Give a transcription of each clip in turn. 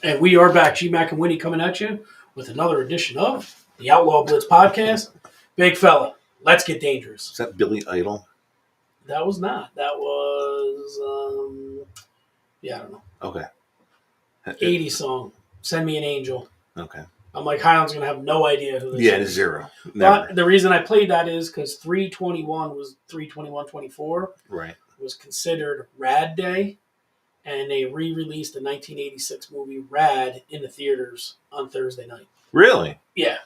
And we are back. Gmac and Winnie coming at you with another edition of the Outlaw Blitz podcast. Big fella, let's get dangerous. Is that Billy Idol? That was not. That was, I don't know. Okay. 80s song, Send Me an Angel. Okay. I'm like, Highland's going to have no idea who this is. Yeah, it's zero. Never. But the reason I played that is because 3/21 was 3/21/24. Right. Was considered Rad Day. And they re-released the 1986 movie Rad in the theaters on Thursday night. Really? Yeah.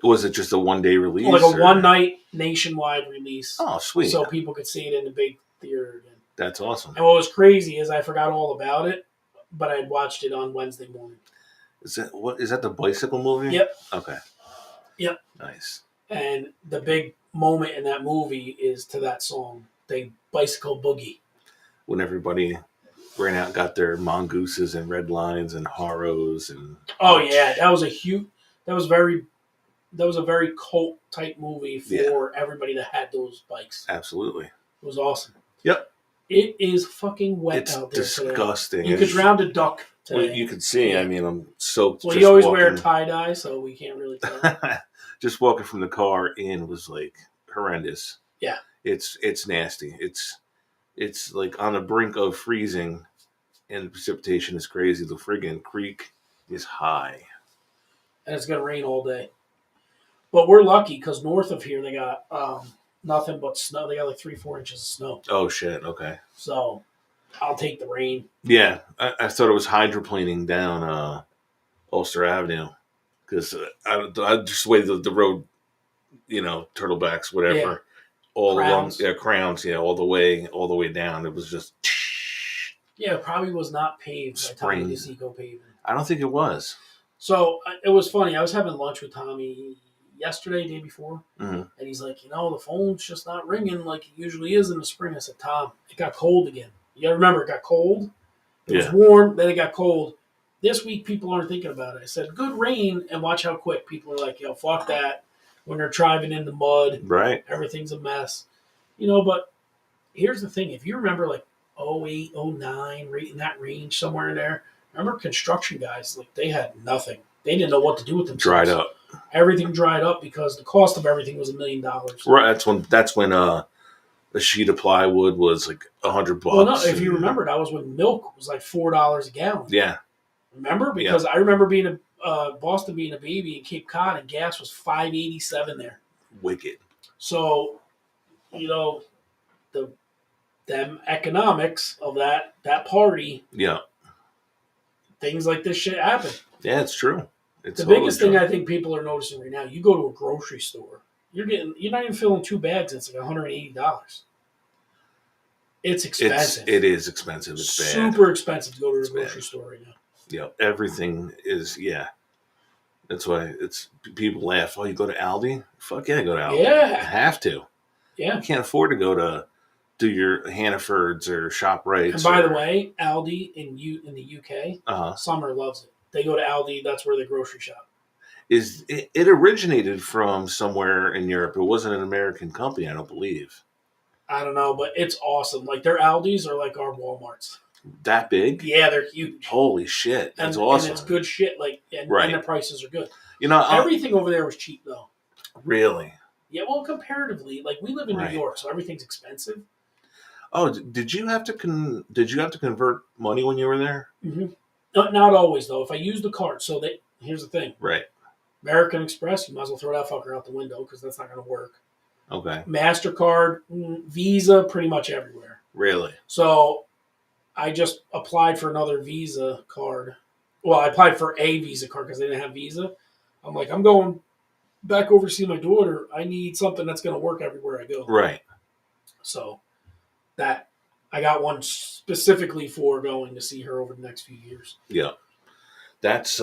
Was it just a one-day release? Like a one-night nationwide release. Oh, sweet. So people could see it in the big theater again. That's awesome. And what was crazy is I forgot all about it, but I had watched it on Wednesday morning. Is that the bicycle movie? Yep. Okay. Yep. Nice. And the big moment in that movie is to that song, the bicycle boogie. When everybody ran out, got their mongooses and red lines and Haros and. Oh yeah, that was a very cult type movie for everybody that had those bikes. Absolutely. It was awesome. Yep. It is fucking wet out there. It's disgusting. Today. You could drown a duck today. Well, you could see. I mean, I'm soaked. Well, you always wear tie-dye, so we can't really tell. Just walking from the car in was like horrendous. Yeah. It's nasty. It's like on the brink of freezing, and the precipitation is crazy. The friggin' creek is high. And it's going to rain all day. But we're lucky because north of here, they got nothing but snow. They got like 3-4 inches of snow. Oh, shit. Okay. So I'll take the rain. Yeah. I thought it was hydroplaning down Ulster Avenue because I just the way the road, turtlebacks, whatever. Yeah. All crowns. Along, crowns, all the way down. It was just. Yeah, it probably was not paved by Tommy DeSico paving. I don't think it was. So it was funny. I was having lunch with Tommy yesterday, day before, and he's like, the phone's just not ringing like it usually is in the spring. I said, Tom, it got cold again. You got to remember, it got cold. It was warm, then it got cold. This week, people aren't thinking about it. I said, good rain, and watch how quick people are like, fuck that. When they're driving in the mud, right? Everything's a mess. But here's the thing. If you remember, like, 08, 09, right in that range, somewhere in there. Remember construction guys, like they had nothing. They didn't know what to do with themselves. Dried up. Everything dried up because the cost of everything was $1 million. Right. That's when a sheet of plywood was like $100. Well, no, if you remember, that was when milk was like $4 a gallon. Yeah. Remember? Because I remember being Boston being a baby in Cape Cod, and gas was $5.87 there. Wicked. So, them economics of that party. Yeah. Things like this shit happen. Yeah, it's true. It's the biggest thing I think people are noticing right now, you go to a grocery store, you're not even filling 2 bags, it's like $180. It's expensive. It is expensive. It's bad. Super expensive to go to a grocery store right now. Yeah, everything is, That's why people laugh. Oh, you go to Aldi? Fuck yeah, I go to Aldi. Yeah. I have to. Yeah. You can't afford to go to do your Hannaford's or ShopRite's. And by the way, Aldi in the UK, Summer loves it. They go to Aldi. That's where they grocery shop. It originated from somewhere in Europe. It wasn't an American company, I don't believe. I don't know, but it's awesome. Like their Aldis are like our Walmarts. That big? Yeah, they're huge. Holy shit. That's awesome. And it's good shit. And the prices are good. Everything over there was cheap though. Really? Yeah, well, comparatively, like we live in New York, so everything's expensive. Oh, did you have to convert money when you were there? Mm-hmm. Not always though. If I use the card, here's the thing. Right. American Express, you might as well throw that fucker out the window because that's not going to work. Okay. MasterCard, Visa, pretty much everywhere. Really? So I just applied for another Visa card. Well, I applied for a Visa card because they didn't have Visa. I'm like, I'm going back over to see my daughter. I need something that's going to work everywhere I go. Right. So that I got one specifically for going to see her over the next few years. Yeah. That's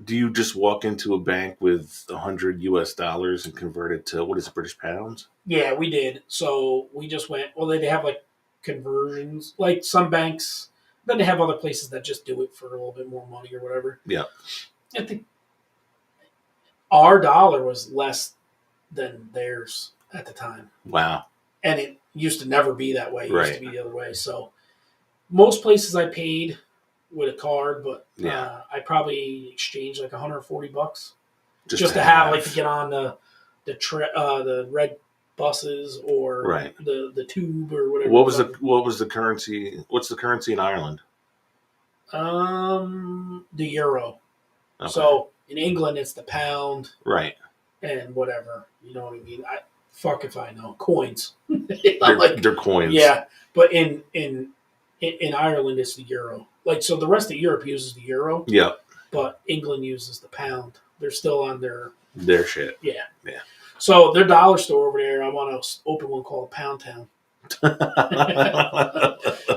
do you just walk into a bank with $100 and convert it to what is it, British pounds? Yeah, we did. So we just went. Well, they have like conversions, like some banks. Then they have other places that just do it for a little bit more money or whatever. Yeah. I think our dollar was less than theirs at the time. Wow. And it used to never be that way. It Right. used to be the other way. So most places I paid with a card, but I probably exchanged like $140 just to have like to get on the red buses or right. the tube or whatever. What was the currency? What's the currency in Ireland? The euro. Okay. So in England it's the pound. Right. And whatever. You know what I mean? Fuck if I know. Coins. They're coins. Yeah. But in Ireland it's the euro. Like, so the rest of Europe uses the euro. Yeah. But England uses the pound. They're still on their shit. Yeah. Yeah. So their dollar store over there, I want to open one called Pound Town.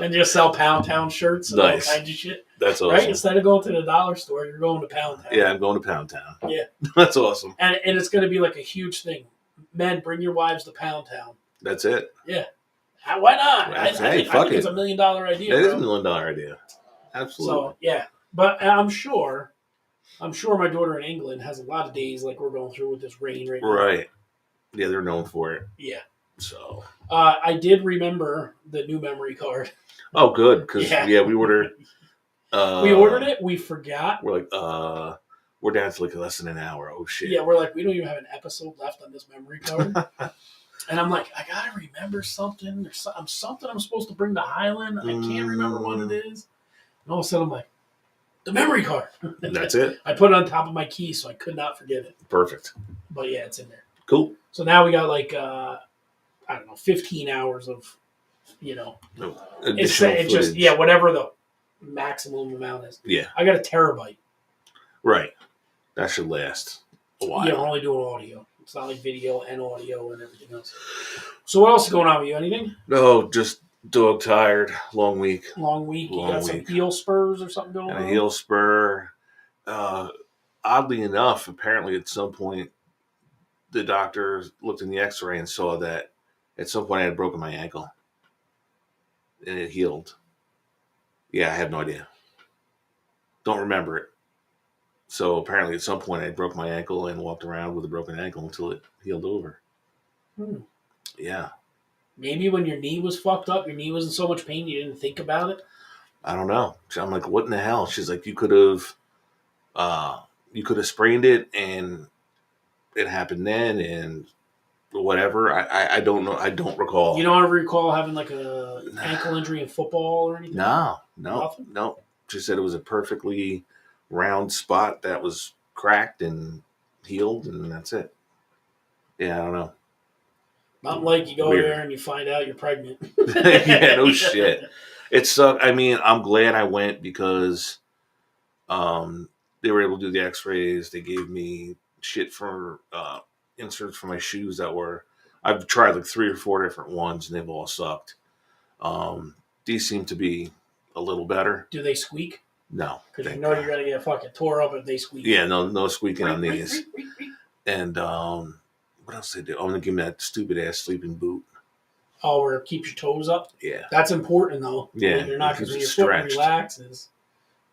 And just sell Pound Town shirts and all kinds of shit. That's awesome. Right? Instead of going to the dollar store, you're going to Pound Town. Yeah, I'm going to Pound Town. Yeah. That's awesome. And it's going to be like a huge thing. Men, bring your wives to Pound Town. That's it. Yeah. Why not? Well, I think it's $1 million idea. It is $1 million idea. Absolutely. So, yeah. But I'm sure my daughter in England has a lot of days like we're going through with this rain right now. Right. Yeah, they're known for it. Yeah. So. I did remember the new memory card. Oh, good. Because, we ordered. We ordered it. We forgot. We're like, we're down to like less than an hour. Oh, shit. Yeah, we're like, we don't even have an episode left on this memory card. And I'm like, I got to remember something. There's something I'm supposed to bring to Highland. I can't remember what it is. And all of a sudden, I'm like, the memory card. That's it. I put it on top of my key, so I could not forget it. Perfect. But yeah, it's in there. Cool. So now we got like, I don't know, 15 hours of, it's just, whatever the maximum amount is. Yeah. I got a terabyte. Right. That should last a while. Yeah, we're only doing audio. It's not like video and audio and everything else. So what else is going on with you? Anything? No, just dog tired. Long week. You got some heel spurs or something going on? A heel spur. Oddly enough, apparently at some point, the doctor looked in the x-ray and saw that at some point I had broken my ankle. And it healed. Yeah, I have no idea. Don't remember it. So apparently at some point I broke my ankle and walked around with a broken ankle until it healed over. Yeah. Maybe when your knee was fucked up, your knee was in so much pain you didn't think about it? I don't know. I'm like, what in the hell? She's like, you could have sprained it and it happened then and whatever. I don't know. I don't recall. You don't ever recall having like a ankle injury in football or anything? No. She said it was a perfectly round spot that was cracked and healed, and that's it. Yeah, I don't know. Not like you go there and you find out you're pregnant. Yeah, no shit. It sucked. I mean, I'm glad I went because they were able to do the x-rays. They gave me shit for inserts for my shoes I've tried like 3 or 4 different ones, and they've all sucked. These seem to be a little better. Do they squeak? No. Because you're going to get fucking tore up if they squeak. Yeah, no squeaking on these. And what else did they do? I'm going to give them that stupid-ass sleeping boot. Oh, where it keeps your toes up? Yeah. That's important, though. Yeah. You're not, because when your foot relaxes,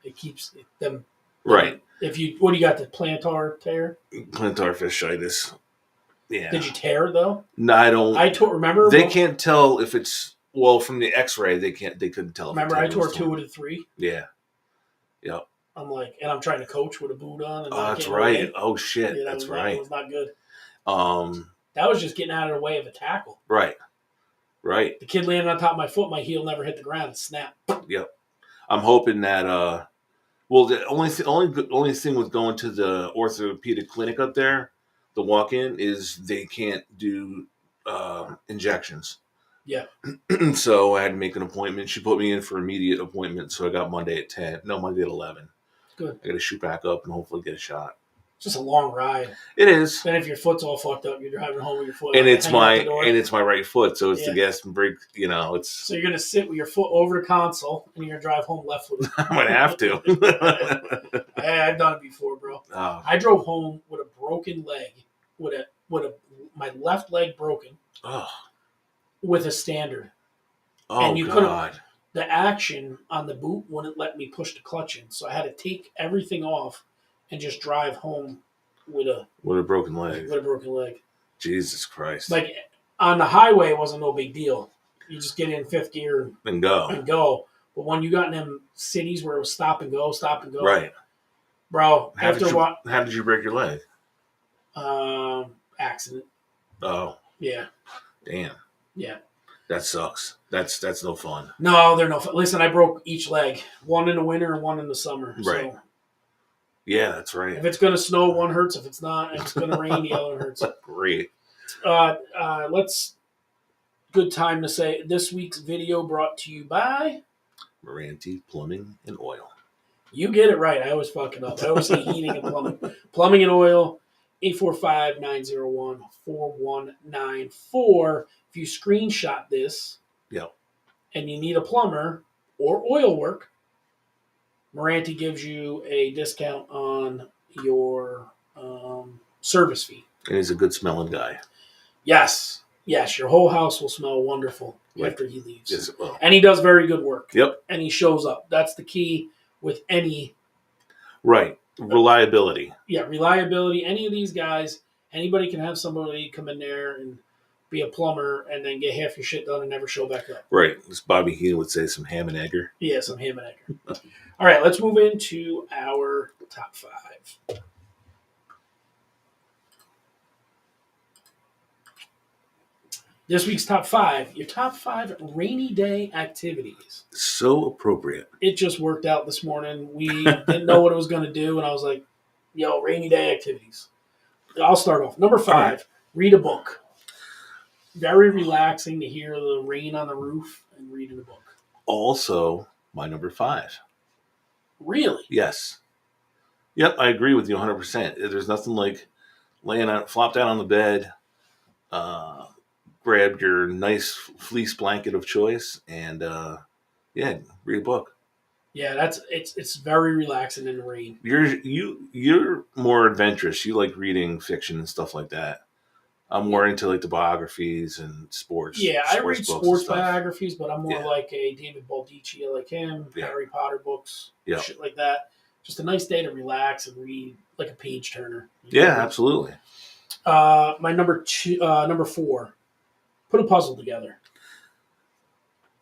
it keeps them. Right. What do you got, the plantar tear? Plantar fasciitis. Yeah. Did you tear it, though? No, I don't. Remember? They can't tell if it's, from the x-ray, they couldn't tell. Remember, I tore 2 of the 3? Yeah. Yep. I'm like, and I'm trying to coach with a boot on. And that's right. Oh, shit. Yeah, that's right. It was not good. That was just getting out of the way of a tackle. Right. The kid landed on top of my foot. My heel never hit the ground. It snapped. Yep. I'm hoping that. The only thing with going to the orthopedic clinic up there, the walk-in, is they can't do injections. Yeah. So I had to make an appointment. She put me in for immediate appointment, so I got Monday at 10. No, Monday at 11. Good. I got to shoot back up and hopefully get a shot. just a long ride. It is. Then if your foot's all fucked up, you're driving home with your foot And like, it's hanging out the door. my right foot, so it's the gas and brake. You know, it's. So you're gonna sit with your foot over the console, and you're gonna drive home left with it. I might have to. I've done it before, bro. Oh. I drove home with a broken leg, my left leg broken, with a standard. Oh, and you God. The action on the boot wouldn't let me push the clutch in, so I had to take everything off and just drive home with a broken leg. With a broken leg. Jesus Christ! Like on the highway, it wasn't no big deal. You just get in fifth gear and go. But when you got in them cities where it was stop and go, right, bro. How did you break your leg? Accident. Oh. Yeah. Damn. Yeah. That sucks. That's no fun. No, they're no fun. Listen, I broke each leg. One in the winter and one in the summer. Right. So yeah, that's right. If it's going to snow, one hurts. If it's not, if it's going to rain, the other hurts. Great. Good time to say this week's video brought to you by Moranti Plumbing and Oil. You get it right. I always fuck it up. I always say heating and plumbing. Plumbing and oil, 845-901-4194. If you screenshot this and you need a plumber or oil work, Moranti gives you a discount on your service fee. And he's a good smelling guy. Yes, your whole house will smell wonderful after he leaves. Yes, it will. And he does very good work. Yep. And he shows up. That's the key with any. Right. Reliability. Yeah, reliability. Any of these guys, anybody can have somebody come in there and be a plumber and then get half your shit done and never show back up. Right. As Bobby Heenan would say, some ham and egger. Yeah, some ham and egger. All right, let's move into our top 5. This week's top 5, your top 5 rainy day activities. So appropriate. It just worked out this morning. We didn't know what it was going to do, and I was like, yo, rainy day activities. I'll start off. Number 5, read a book. Very relaxing to hear the rain on the roof and reading a book. Also, my number 5. Really? Yes. Yep, I agree with you 100%. There's nothing like laying out, flop down on the bed, grab your nice fleece blanket of choice, and read a book. Yeah, it's very relaxing in the rain. You're more adventurous. You like reading fiction and stuff like that. I'm more into like the biographies and sports. Yeah, I read sports biographies, but I'm more like a David Baldacci, like him, Harry Potter books, shit like that. Just a nice day to relax and read, like a page turner. Yeah, absolutely. My number 4, put a puzzle together.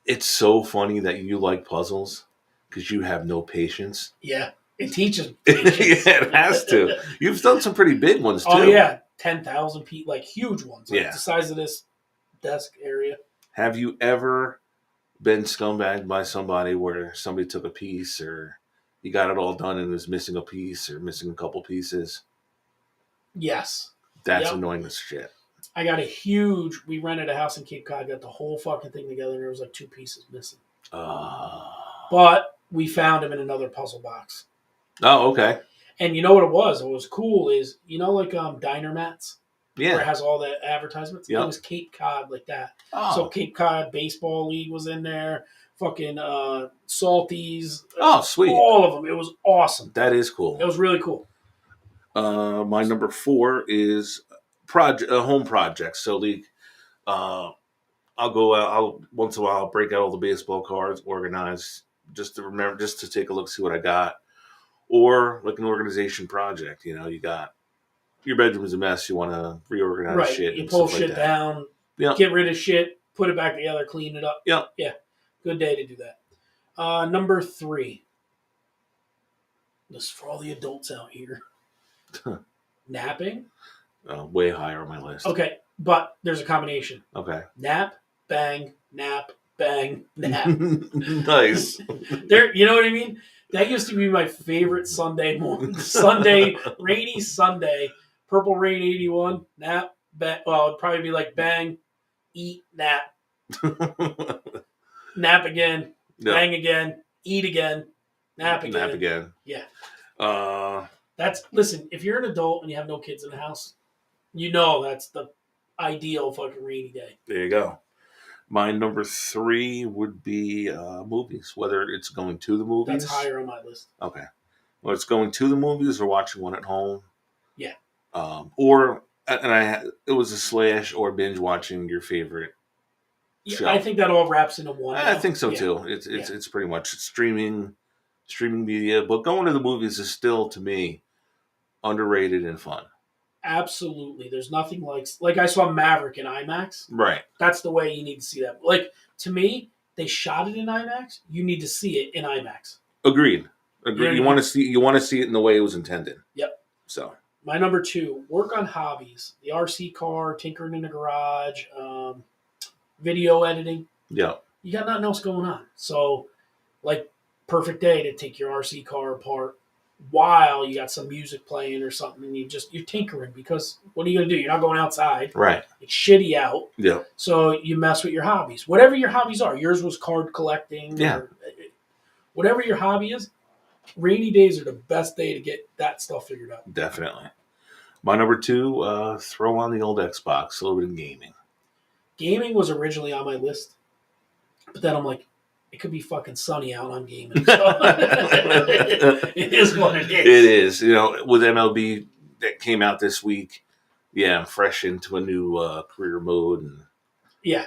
It's so funny that you like puzzles because you have no patience. Yeah, it teaches patience. Yeah, it has to. You've done some pretty big ones too. Oh yeah, 10,000 feet, like huge ones, like the size of this desk area. Have you ever been scumbagged by somebody where somebody took a piece, or you got it all done and was missing a piece or missing a couple pieces? Yes. That's annoying as shit. I got we rented a house in Cape Cod, got the whole fucking thing together, and there was like 2 pieces missing. But we found them in another puzzle box. Oh, okay. And you know what it was? What was cool is, like Diner Mats? Yeah. Where it has all the advertisements? Yep. It was Cape Cod like that. Oh. So Cape Cod Baseball League was in there. Fucking Salties. Oh, sweet. All of them. It was awesome. That is cool. It was really cool. My number 4 is home projects. So, I'll go out. Once in a while, I'll break out all the baseball cards, organize, just to take a look, see what I got. Or like an organization project. You got your bedroom's a mess. You want to reorganize shit. You pull shit down, get rid of shit, put it back together, clean it up. Yeah. Yeah. Good day to do that. Number 3. This is for all the adults out here. Napping. Way higher on my list. Okay, but there's a combination. Okay. Nap, bang, nap, bang, nap. Nice. You know what I mean? That used to be my favorite Sunday morning. Rainy Sunday, Purple Rain 81, nap, bang. Well, it'd probably be like bang, eat, nap. Nap again, bang again, eat again, nap again. Nap again. Yeah. Listen, if you're an adult and you have no kids in the house, that's the ideal fucking rainy day. There you go. My number 3 would be movies, whether it's going to the movies. That's higher on my list. Okay. Well, it's going to the movies or watching one at home. Yeah. It was a slash or binge watching your favorite show. I think that all wraps into one. I think so too. It's pretty much streaming media, but going to the movies is still, to me, underrated and fun. Absolutely. There's nothing like I saw Maverick in IMAX. Right. That's the way you need to see that. Like, to me, they shot it in IMAX. You need to see it in IMAX. Agreed. You want to see it in the way it was intended. Yep. So my number 2, work on hobbies. The RC car, tinkering in the garage, video editing. Yeah. You got nothing else going on. So, like, perfect day to take your RC car apart while you got some music playing or something, and you're tinkering, because what are you going to do? You're not going outside. Right. It's shitty out. Yeah. So you mess with your hobbies. Whatever your hobbies are. Yours was card collecting. Yeah. Or whatever your hobby is, rainy days are the best day to get that stuff figured out. Definitely. My number 2, throw on the old Xbox, a little bit of gaming. Gaming was originally on my list, but then I'm like, it could be fucking sunny out on gaming. So it is what it is. It is. With MLB that came out this week, I'm fresh into a new career mode. And yeah.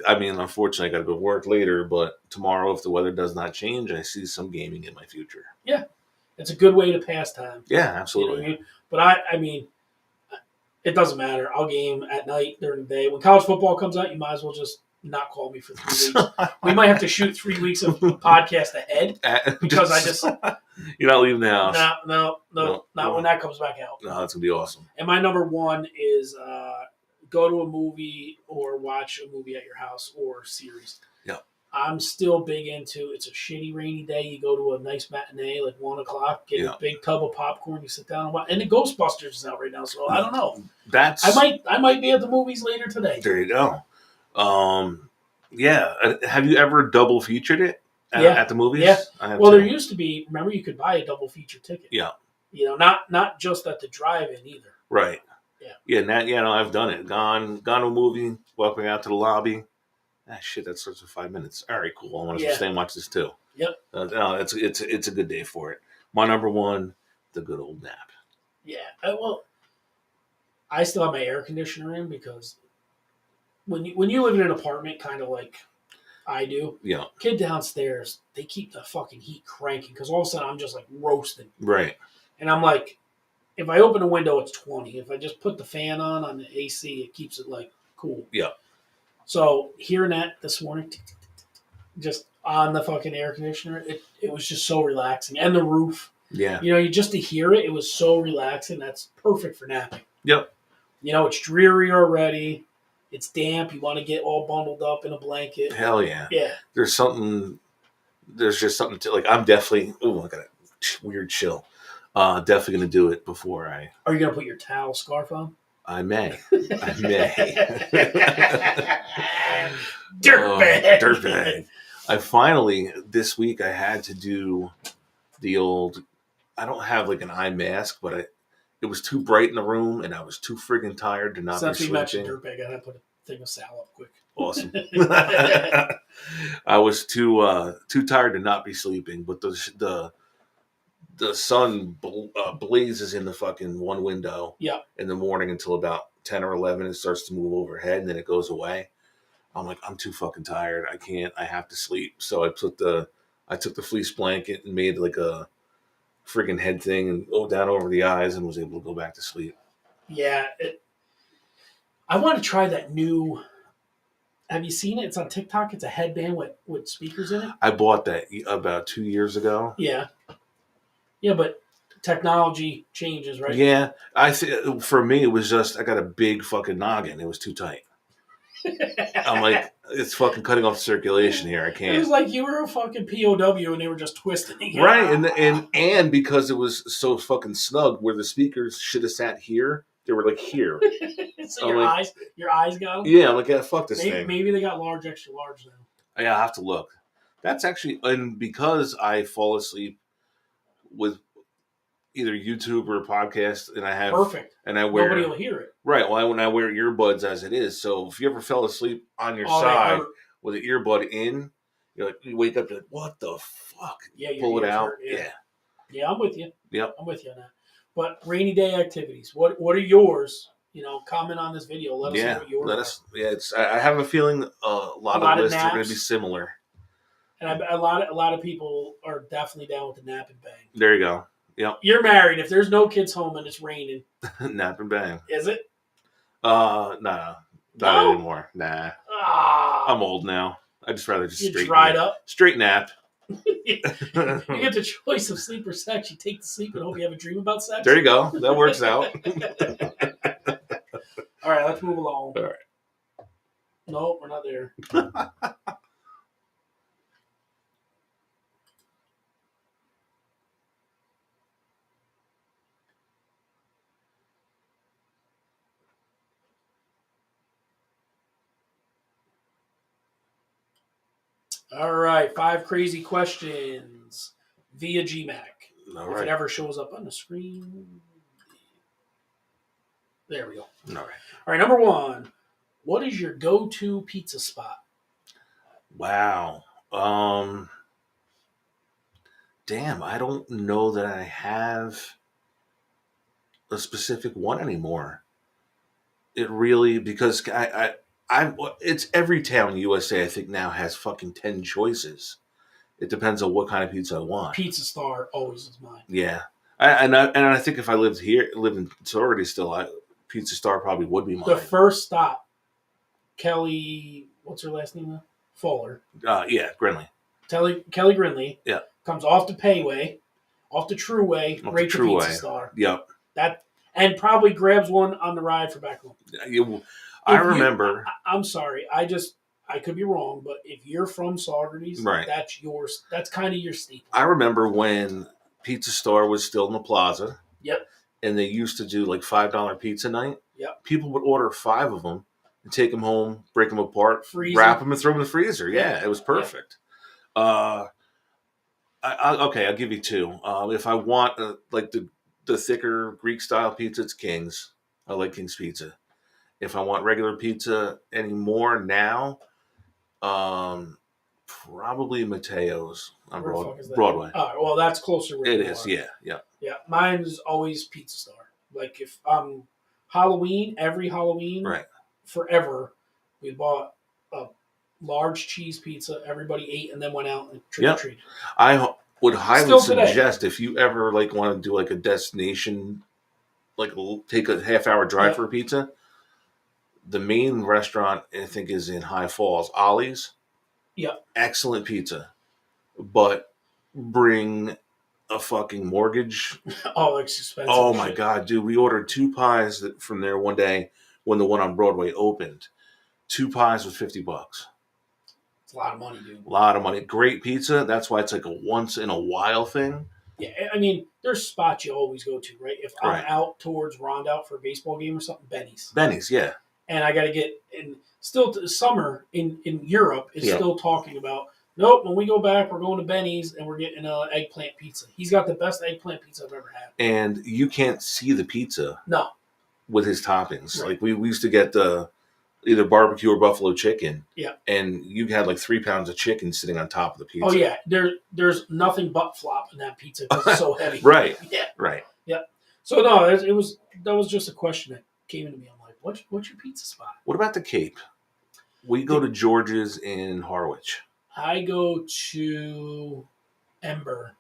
Unfortunately, I got to go to work later, but tomorrow, if the weather does not change, I see some gaming in my future. Yeah. It's a good way to pass time. Yeah, absolutely. You know what I mean? But it doesn't matter. I'll game at night, during the day. When college football comes out, you might as well just not call me for 3 weeks. We might have to shoot 3 weeks of podcast ahead, because I just... You're not leaving the house. No, not when that comes back out. No, that's going to be awesome. And my number 1 is go to a movie or watch a movie at your house or series. Yeah. I'm still big into, it's a shitty rainy day, you go to a nice matinee, like 1 o'clock, get a big tub of popcorn, you sit down and watch. And the Ghostbusters is out right now, so I don't know. I might be at the movies later today. There you go. Have you ever double featured it at the movies? Yeah. There used to be, remember, you could buy a double feature ticket. Yeah. Not just at the drive-in either. Right. Yeah. Yeah, I've done it. Gone to a movie, walking out to the lobby. Shit, that starts in 5 minutes. All right, cool. I want to stay and watch this too. Yep. It's a good day for it. My number 1, the good old nap. Yeah. I still have my air conditioner in, because when you live in an apartment, kind of like I do, kid downstairs, they keep the fucking heat cranking, because all of a sudden I'm just like roasting. Right. And I'm like, if I open a window, it's 20. If I just put the fan on the AC, it keeps it like cool. Yeah. So hearing that this morning, just on the fucking air conditioner, it was just so relaxing. And the roof. Yeah. Just to hear it was so relaxing. That's perfect for napping. Yep. It's dreary already. It's damp. You want to get all bundled up in a blanket. Hell yeah. Yeah. There's just something to, like, I'm definitely, I got a weird chill. Definitely going to do it before I... Are you going to put your towel scarf on? I may. Dirtbag. I finally, this week, I had to do the old, I don't have like an eye mask, but it was too bright in the room, and I was too friggin' tired to not be sleeping. Since we mentioned dirtbag, I had to put a thing of Sal up quick. Awesome. I was too tired to not be sleeping, but the sun blazes in the fucking one window in the morning until about 10 or 11. It starts to move overhead, and then it goes away. I'm like, I'm too fucking tired. I have to sleep. So I took the fleece blanket and made like a friggin' head thing and go down over the eyes, and was able to go back to sleep. Yeah. I want to try that new... Have you seen it? It's on TikTok. It's a headband with speakers in it. I bought that about 2 years ago. Yeah. Yeah, but technology changes, right? Yeah. For me, it was just, I got a big fucking noggin. It was too tight. I'm like, it's fucking cutting off circulation here. I can't. It was like you were a fucking POW and they were just twisting it. Right. And because it was so fucking snug, where the speakers should have sat here, they were like here. So your eyes got them? Yeah, I'm like, yeah, fuck this thing. Maybe they got large, extra large now. Yeah, I'll have to look. That's actually, and because I fall asleep with either YouTube or a podcast, and I have Perfect. and I wear Nobody will hear it. right. Well, when I wear earbuds as it is, so if you ever fell asleep on your Oh, side with an earbud in, you wake up and what the fuck? Yeah, your Pull it ears out. hurt, Yeah. Yeah, I'm with you. Yep. I'm with you on that. But rainy day activities. What are yours? Comment on this video. Let us know what yours are. Yeah, I have a feeling a lot of lists are going to be similar. And a lot of people are definitely down with the nap and bang. There you go. Yep. You're married. If there's no kids home and it's raining, nap and bang. Is it? Nah, not anymore. Nah. I'm old now. I'd just rather straight nap. You get the choice of sleep or sex. You take the sleep and hope you have a dream about sex. There you go. That works out. All right, let's move along. All right. No, we're not there. All right, 5 crazy questions via Gmac. If it ever shows up on the screen. There we go. All right, number 1. What is your go-to pizza spot? Wow. Damn, I don't know that I have a specific one anymore. It really, because it's every town in USA, I think, now has fucking 10 choices. It depends on what kind of pizza I want. Pizza Star always is mine. Yeah. I think if I lived in Sorority still, Pizza Star probably would be mine. The first stop, Kelly, what's her last name? Fuller. Yeah, Grinley. Kelly Grinley. Yeah. Comes off the Payway, off the Trueway, right to Pizza Star. Yep. And probably grabs one on the ride for back home. I remember. I'm sorry. I could be wrong, but if you're from Saugerties, right. That's yours. That's kind of your staple. I remember when Pizza Star was still in the plaza. Yep. And they used to do like $5 pizza night. Yep. People would order 5 of them and take them home, break them apart, freezer. Wrap them, and throw them in the freezer. Yeah, it was perfect. Yep. I'll give you 2. If I want like the thicker Greek style pizza, it's King's. I like King's Pizza. If I want regular pizza anymore now, probably Mateo's on Broadway. All right, well, that's closer. It is, yeah. Yeah, mine's always Pizza Star. Like if Halloween, every Halloween, right, forever, we bought a large cheese pizza. Everybody ate and then went out and trick-or-treated. I would highly suggest if you ever like want to do like a destination, like take a half-hour drive for a pizza. The main restaurant I think is in High Falls, Ollie's. Yeah, excellent pizza, but bring a fucking mortgage. Oh, it's expensive. Oh my god, dude! We ordered 2 pies from there one day when the one on Broadway opened. 2 pies was $50. It's a lot of money, dude. A lot of money. Great pizza. That's why it's like a once in a while thing. Yeah, I mean, there's spots you always go to, right? If I'm out towards Rondout for a baseball game or something, Benny's, yeah. And I got to get in. Still, summer in Europe is still talking about. Nope, when we go back, we're going to Benny's and we're getting an eggplant pizza. He's got the best eggplant pizza I've ever had. And you can't see the pizza. No. With his toppings. Right. Like we used to get either barbecue or buffalo chicken. Yeah. And you had like 3 pounds of chicken sitting on top of the pizza. Oh, yeah. There's nothing but flop in that pizza because it's so heavy. Right. Yeah. Right. Yeah. So, no, that was just a question that came into me. I'm like, what's your pizza spot? What about the Cape? We go to George's in Harwich. I go to Ember.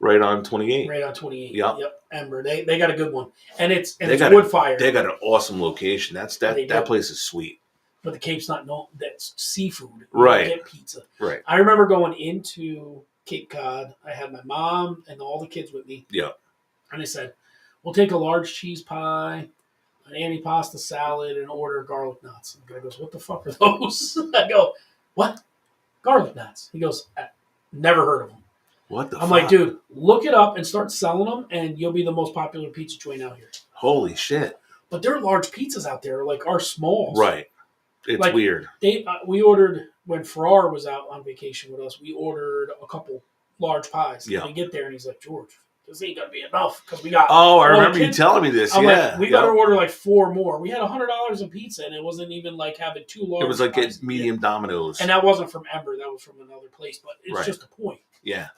Right on 28. Right on 28. Yep. Ember. They got a good one. And it's wood fire. They got an awesome location. That place is sweet. But the Cape's not known. That's seafood. You right. Get pizza. Right. I remember going into Cape Cod. I had my mom and all the kids with me. Yep. And they said, we'll take a large cheese pie, an antipasta salad, and order garlic nuts. And the guy goes, what the fuck are those? I go, what? Garlic nuts. He goes, never heard of them. What the I'm fuck? like, dude, look it up and start selling them, and you'll be the most popular pizza joint out here. Holy shit. But there are large pizzas out there, like our smalls. Right. It's weird. We ordered, when Farrar was out on vacation with us, we ordered a couple large pies. Yeah. And we get there, and he's like, George, this ain't gonna be enough because we got. Oh, I all the remember you kids. telling me this. I'm Yeah, like, we got to order like 4 more. We had $100 in pizza, and it wasn't even like having 2 large. It was like pies. medium Domino's, and that wasn't from Ember. That was from another place. But it's Right. just a point. Yeah.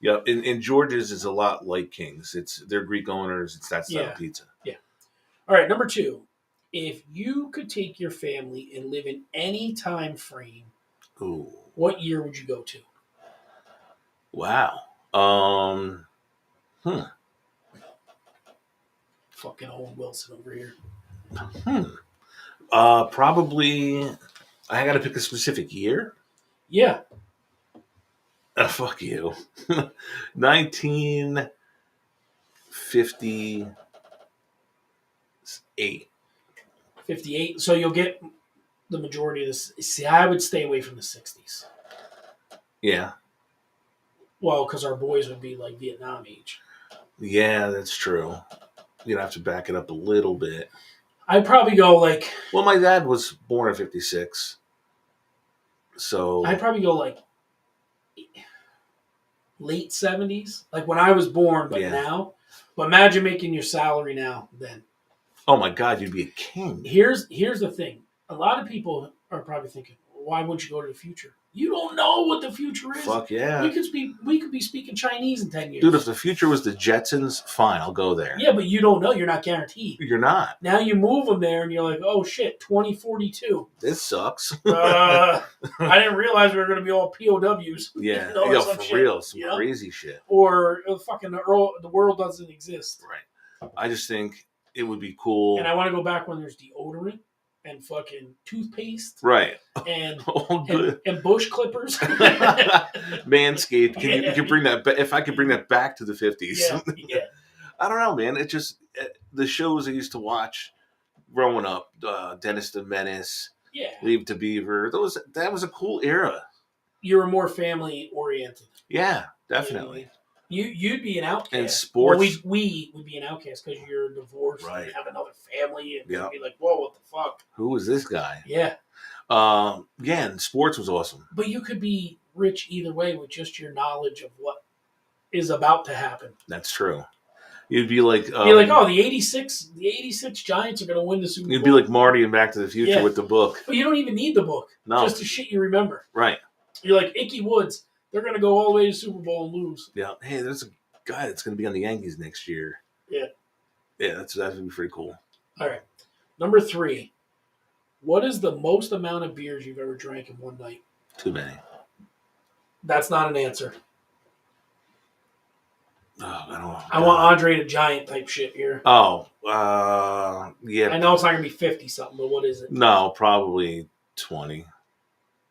Yeah, and George's is a lot like King's. They're Greek owners. It's that style of pizza. Yeah. All right, number 2. If you could take your family and live in any time frame, Ooh. what year would you go to? Wow. Fucking Owen Wilson over here. Probably. I got to pick a specific year. Yeah. Fuck you. 1958. 58. So you'll get the majority of this. See, I would stay away from the 60s. Yeah. Well, because our boys would be like Vietnam age. Yeah, that's true. You'd have to back it up a little bit. I'd probably go like. Well, my dad was born in 56. So. I'd probably go like late 70s. Like when I was born, but now. But imagine making your salary now then. Oh my God, you'd be a king. Here's the thing. A lot of people are probably thinking, why wouldn't you go to the future? You don't know what the future is. Fuck yeah. We could be speaking Chinese in 10 years. Dude, if the future was the Jetsons, fine, I'll go there. Yeah, but you don't know. You're not guaranteed. You're not. Now you move them there and you're like, oh shit, 2042. This sucks. I didn't realize we were going to be all POWs. Yeah, for shit, real. Some crazy shit. Or fucking the world doesn't exist. Right. I just think it would be cool. And I want to go back when there's deodorant and fucking toothpaste. Right. And good. And bush clippers. Manscaped. You can bring that if I could bring that back to the 50s. Yeah. I don't know, man. It just the shows I used to watch growing up, Dennis the Menace, Leave It to Beaver. That was a cool era. You were more family oriented. Yeah, definitely. You'd be an outcast. And sports. Well, we would be an outcast because you're divorced and you have another family, and you'd be like, whoa, what the fuck? Who is this guy? Yeah. And sports was awesome. But you could be rich either way with just your knowledge of what is about to happen. That's true. You'd be like, oh, the '86 Giants are going to win the Super Bowl. You'd be like Marty in Back to the Future with the book. But you don't even need the book. No. Just the shit you remember. Right. You're like Icky Woods. They're going to go all the way to the Super Bowl and lose. Yeah. Hey, there's a guy that's going to be on the Yankees next year. Yeah. Yeah, that's going to be pretty cool. All right. Number 3. What is the most amount of beers you've ever drank in one night? Too many. That's not an answer. Oh, I want Andre the Giant type shit here. Oh, yeah. I know it's not going to be 50 something, but what is it? No, probably 20.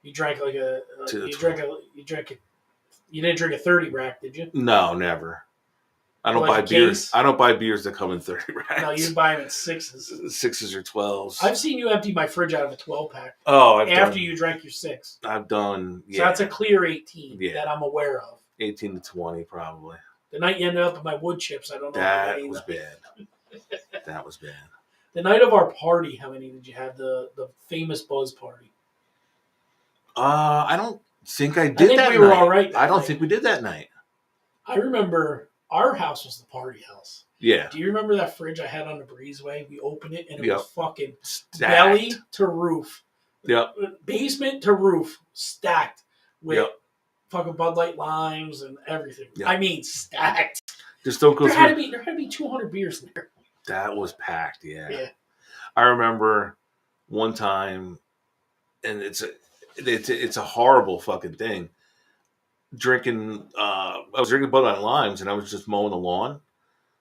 You drank like you didn't drink a 30 rack, did you? No, never. I don't buy beers. I don't buy beers that come in 30 racks. No, you buy them in 6s. 6s or 12s. I've seen you empty my fridge out of a 12-pack. Oh, after you drank your 6. I've done. So that's a clear 18 that I'm aware of. 18 to 20, probably. The night you ended up with my wood chips, I don't know. That was bad. That was bad. The night of our party, how many did you have? The famous Buzz party. I don't think I did that night. We were all right. I don't think we did that night. I remember our house was the party house. Yeah. Do you remember that fridge I had on the breezeway? We opened it and it was fucking stacked. Belly to roof. Yep. Basement to roof, stacked with fucking Bud Light limes and everything. Yep. I mean, stacked. Just don't go there had to be 200 beers in there. That was packed, yeah. I remember one time, and it's a horrible fucking thing. I was drinking Bud Light limes, and I was just mowing the lawn,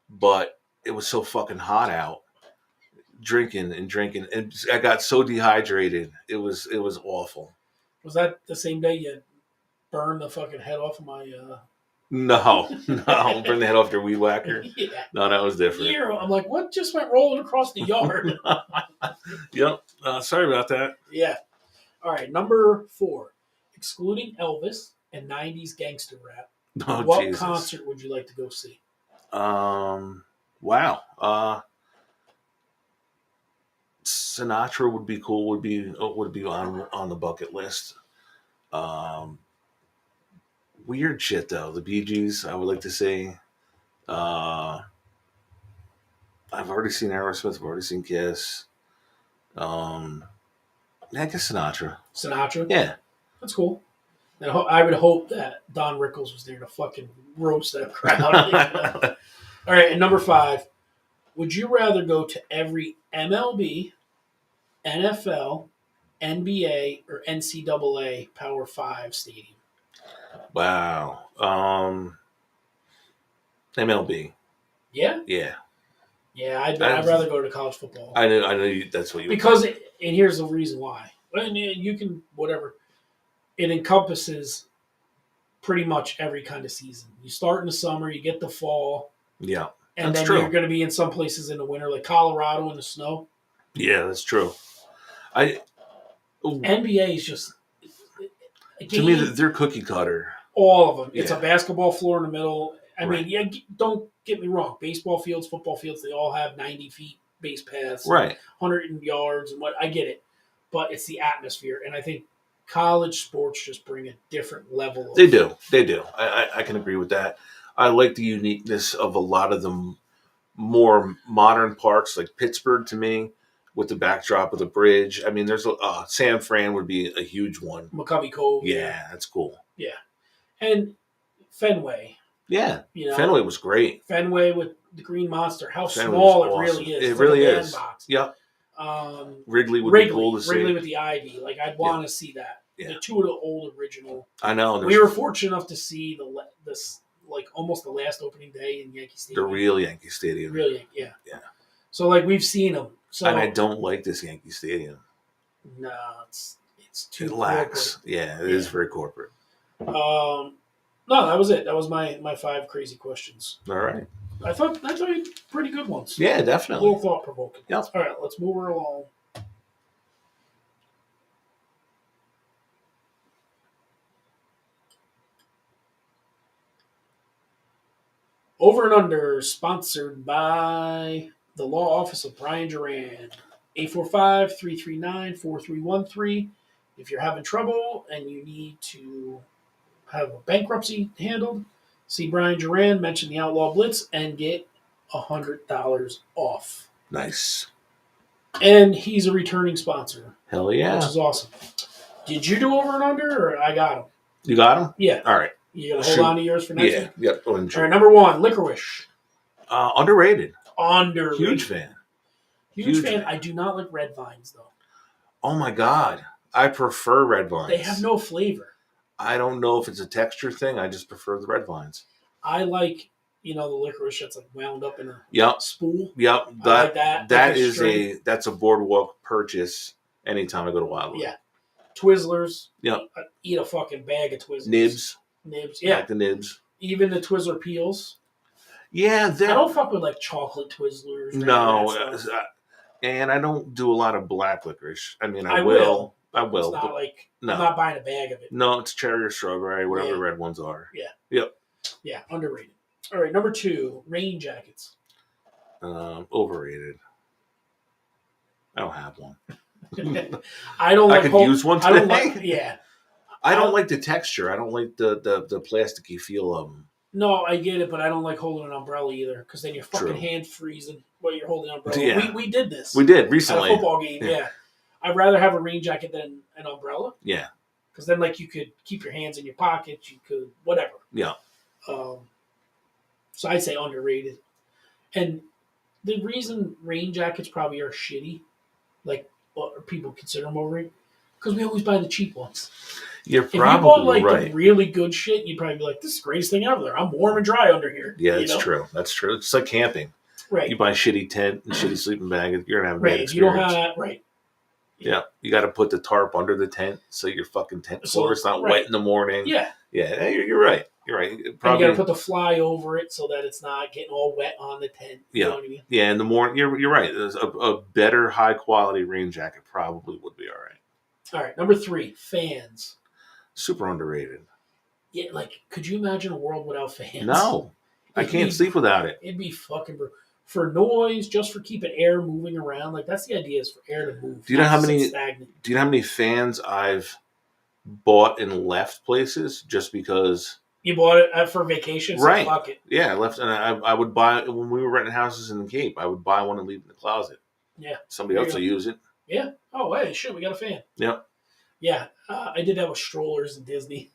but it was so fucking hot out. Drinking, and I got so dehydrated. It was awful. Was that the same day you burned the fucking head off of my? No, burn the head off your weed whacker. Yeah. No, that was different. I'm like, what just went rolling across the yard? Yep. Sorry about that. Yeah. All right, number 4. Excluding Elvis and 90s gangster rap, what Jesus. concert would you like to go see? Wow. Sinatra would be cool. Would be on the bucket list. Weird shit though. The Bee Gees, I would like to see. Uh, I've already seen Aerosmith. I've already seen Kiss. Yeah, I guess Sinatra. Sinatra. Yeah. That's cool. And I would hope that Don Rickles was there to fucking roast that crowd. All right, and number 5. Would you rather go to every MLB, NFL, NBA, or NCAA Power 5 stadium? Wow. MLB. Yeah? Yeah. Yeah, I'd rather go to college football. I know that's what you because and here's the reason why. And you can whatever. It encompasses pretty much every kind of season. You start in the summer, you get the fall, Yeah, and that's then true. you're going to be in some places in the winter, like Colorado in the snow. Yeah, that's true. NBA is just to me they're cookie cutter. All of them. Yeah. It's a basketball floor in the middle. I Right. mean, yeah, don't get me wrong. Baseball fields, football fields, they all have 90 feet base paths, Right? 100 yards, and what I get it, but it's the atmosphere, and I think college sports just bring a different level. They do. I can agree with that. I like the uniqueness of a lot of the more modern parks, like Pittsburgh to me, with the backdrop of the bridge. I mean, there's San Fran would be a huge one. McCovey Cove. Yeah, that's cool. Yeah. And Fenway. Yeah. You know, Fenway was great. Fenway with the Green Monster. How Fenway small was it awesome. really is. It really like a is. bandbox. Yep. Wrigley be cool to see. Wrigley with the ivy. Like, I'd want to see that. Yeah. The two of the old original. I know. We were fortunate enough to see this like almost the last opening day in Yankee Stadium. The real Yankee Stadium. Really, yeah. Yeah. So like we've seen them. So and I don't like this Yankee Stadium. No, it's too lacks. Yeah, it is very corporate. No, that was it. That was my 5 crazy questions. All right. I thought you had pretty good ones. Yeah, definitely. A little thought provoking. Yep. All right, let's move her along. Over and Under, sponsored by the Law Office of Brian Duran. 845-339-4313. If you're having trouble and you need to have a bankruptcy handled, see Brian Duran, mention the Outlaw Blitz, and get $100 off. Nice. And he's a returning sponsor. Hell yeah. Which is awesome. Did you do Over and Under, or I got him? You got him? Yeah. All right. You going to hold on to yours for next week? Yep. All right, number 1, Licorice. Underrated. Underrated. Huge fan. Huge fan. I do not like red vines, though. Oh, my God. I prefer red vines. They have no flavor. I don't know if it's a texture thing. I just prefer the red vines. I like, the licorice that's like wound up in a spool. Yep. I like that. That's a boardwalk purchase anytime I go to Wildwood. Yeah. Twizzlers. Yep. I eat a fucking bag of Twizzlers. Nibs. Yeah. Like the nibs. Even the Twizzler peels. Yeah. I don't fuck with like chocolate Twizzlers. No. And I don't do a lot of black licorice. I mean, I will. It's not like, I'm not buying a bag of it. No, it's cherry or strawberry, whatever the red ones are. Yeah. Yep. Yeah, underrated. All right, number 2, rain jackets. Overrated. I don't have one. I don't like I could use one today. I don't like the texture. I don't like the plasticky feel of them. No, I get it, but I don't like holding an umbrella either, because then your fucking hand freezing while you're holding an umbrella. Yeah. We did this. We did recently. At a football game, yeah. I'd rather have a rain jacket than an umbrella. Yeah. Because then, like, you could keep your hands in your pockets. You could, whatever. Yeah. So I'd say underrated. And the reason rain jackets probably are shitty, like, or people consider them overrated, because we always buy the cheap ones. You're probably right. If you bought, like, the really good shit, you'd probably be like, this is the greatest thing ever. I'm warm and dry under here. Yeah, that's true. That's true. It's like camping. Right. You buy a shitty tent and shitty sleeping bag, you're going to have a bad experience. You don't have that. Right. Yeah, you got to put the tarp under the tent so your fucking tent floor is not wet in the morning. Yeah. Yeah, you're right. You're right. Probably, and you got to put the fly over it so that it's not getting all wet on the tent. You know what I mean? Yeah, in the morning, you're right. There's a better high quality rain jacket probably would be all right. All right, number 3, fans. Super underrated. Yeah, like, could you imagine a world without fans? No, I can't sleep without it. It'd be fucking for noise, just for keeping air moving around. Like, that's the idea, is for air to move. Do you know how many fans I've bought and left places just because You bought it for vacation, so Right. fuck it. Yeah, I left, and I would buy when we were renting houses in the Cape. I would buy one and leave it in the closet. Yeah. Somebody else will use it. Yeah. Oh, hey, shit, we got a fan. Yep. Yeah, I did that with strollers in Disney.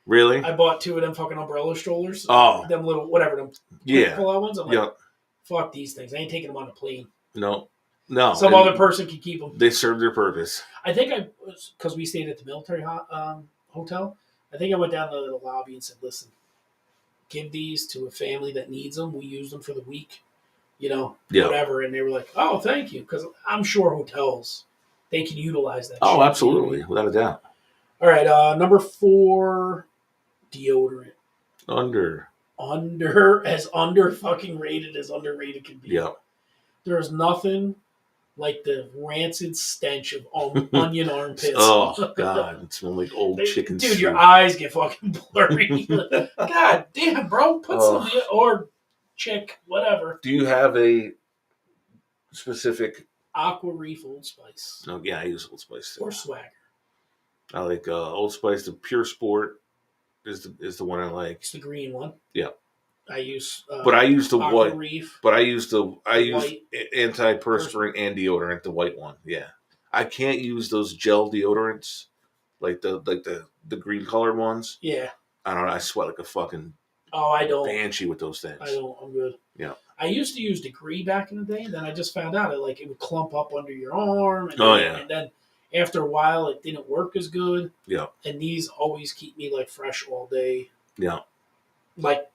Really? I bought 2 of them fucking umbrella strollers. Oh. Them little, whatever, them Yeah. pull out ones. I'm like, Yep. fuck these things. I ain't taking them on the plane. No. Some other person can keep them. They serve their purpose. I think because we stayed at the military hotel, I think I went down to the lobby and said, listen, give these to a family that needs them. We use them for the week, whatever. And they were like, oh, thank you. Because I'm sure hotels, they can utilize that. Oh, shit, absolutely. Without a doubt. All right. Number 4, deodorant. Under fucking rated as underrated can be. Yep. There's nothing like the rancid stench of onion armpits. Oh, God. It smells like old chicken Dude, soup. your eyes get fucking blurry. God damn, bro. Put some, or chick, whatever. Do you have a specific... Aqua Reef Old Spice. Oh, yeah, I use Old Spice too. Or Swagger. I like Old Spice. The Pure Sport is the one I like. It's the green one. Yeah. I use. But I use the Aqua white. Reef. But I use White. antiperspirant and deodorant, the white one. Yeah. I can't use those gel deodorants, like the green colored ones. Yeah. I don't know. I sweat like a fucking I don't. banshee with those things. I don't. I'm good. Yeah. I used to use Degree back in the day. Then I just found out it would clump up under your arm. And And then after a while, it didn't work as good. Yeah. And these always keep me like fresh all day. Yeah. Like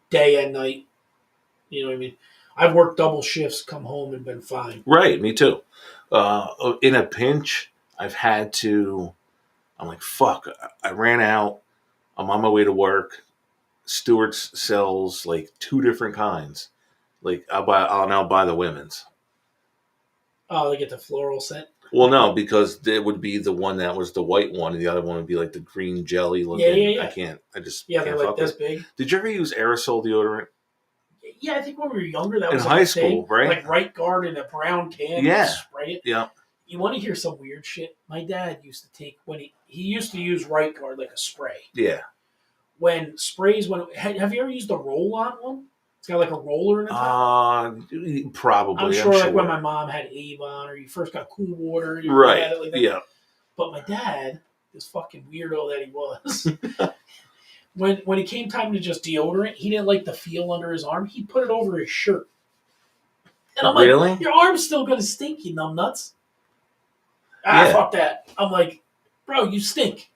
day and night. You know what I mean? I've worked double shifts, come home, and been fine. Right. Me too. In a pinch, I've had to. I'm like, fuck. I ran out. I'm on my way to work. Stewart's sells like 2 different kinds. Like I'll now buy the women's. Oh, they get the floral scent. Well, no, because it would be the one that was the white one, and the other one would be like the green jelly looking. Yeah. I can't. I just can't. They're like this big. Did you ever use aerosol deodorant? Yeah, I think when we were younger, that was in high school, right? Like Right Guard in a brown can. Yeah. Spray it. Yeah. You want to hear some weird shit? My dad used to take when he used to use Right Guard like a spray. Yeah. When sprays have you ever used the roll-on one? It's got like a roller in the top. Probably. I'm sure like when my mom had Avon or you first got Cool Water. Right. Had it like that. Yeah. But my dad, this fucking weirdo that he was, when it came time to just deodorant, he didn't like the feel under his arm. He put it over his shirt. And I'm like, your arm's still gonna stink, you numbnuts. Fuck that. I'm like, bro, you stink.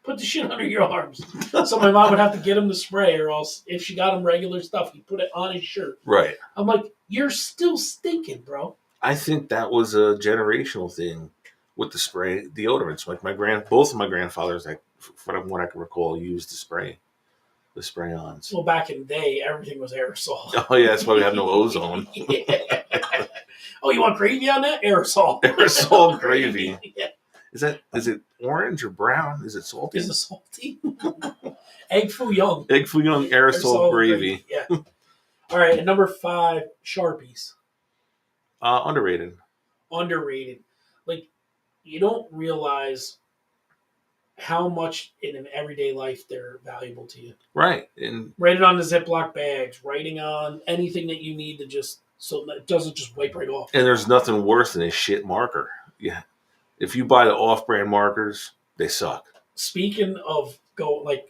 Put the shit under your arms. So my mom would have to get him the spray, or else if she got him regular stuff, he'd put it on his shirt. Right. I'm like, you're still stinking, bro. I think that was a generational thing with the spray deodorants. Like both of my grandfathers, from what I can recall, used the spray-ons. Well, back in the day, everything was aerosol. Oh yeah, that's why we have no ozone. Yeah. Oh, you want gravy on that? Aerosol. Aerosol gravy. Yeah. Is it orange or brown? Is it salty? Is it salty? Egg foo young. Egg foo young aerosol gravy. Yeah. All right, and number 5, Sharpies. Underrated. Underrated. Like, you don't realize how much in an everyday life they're valuable to you. Right. And write it on the Ziploc bags, writing on anything that you need to just so that it doesn't just wipe right off. And there's nothing worse than a shit marker. Yeah. If you buy the off-brand markers, they suck. Speaking of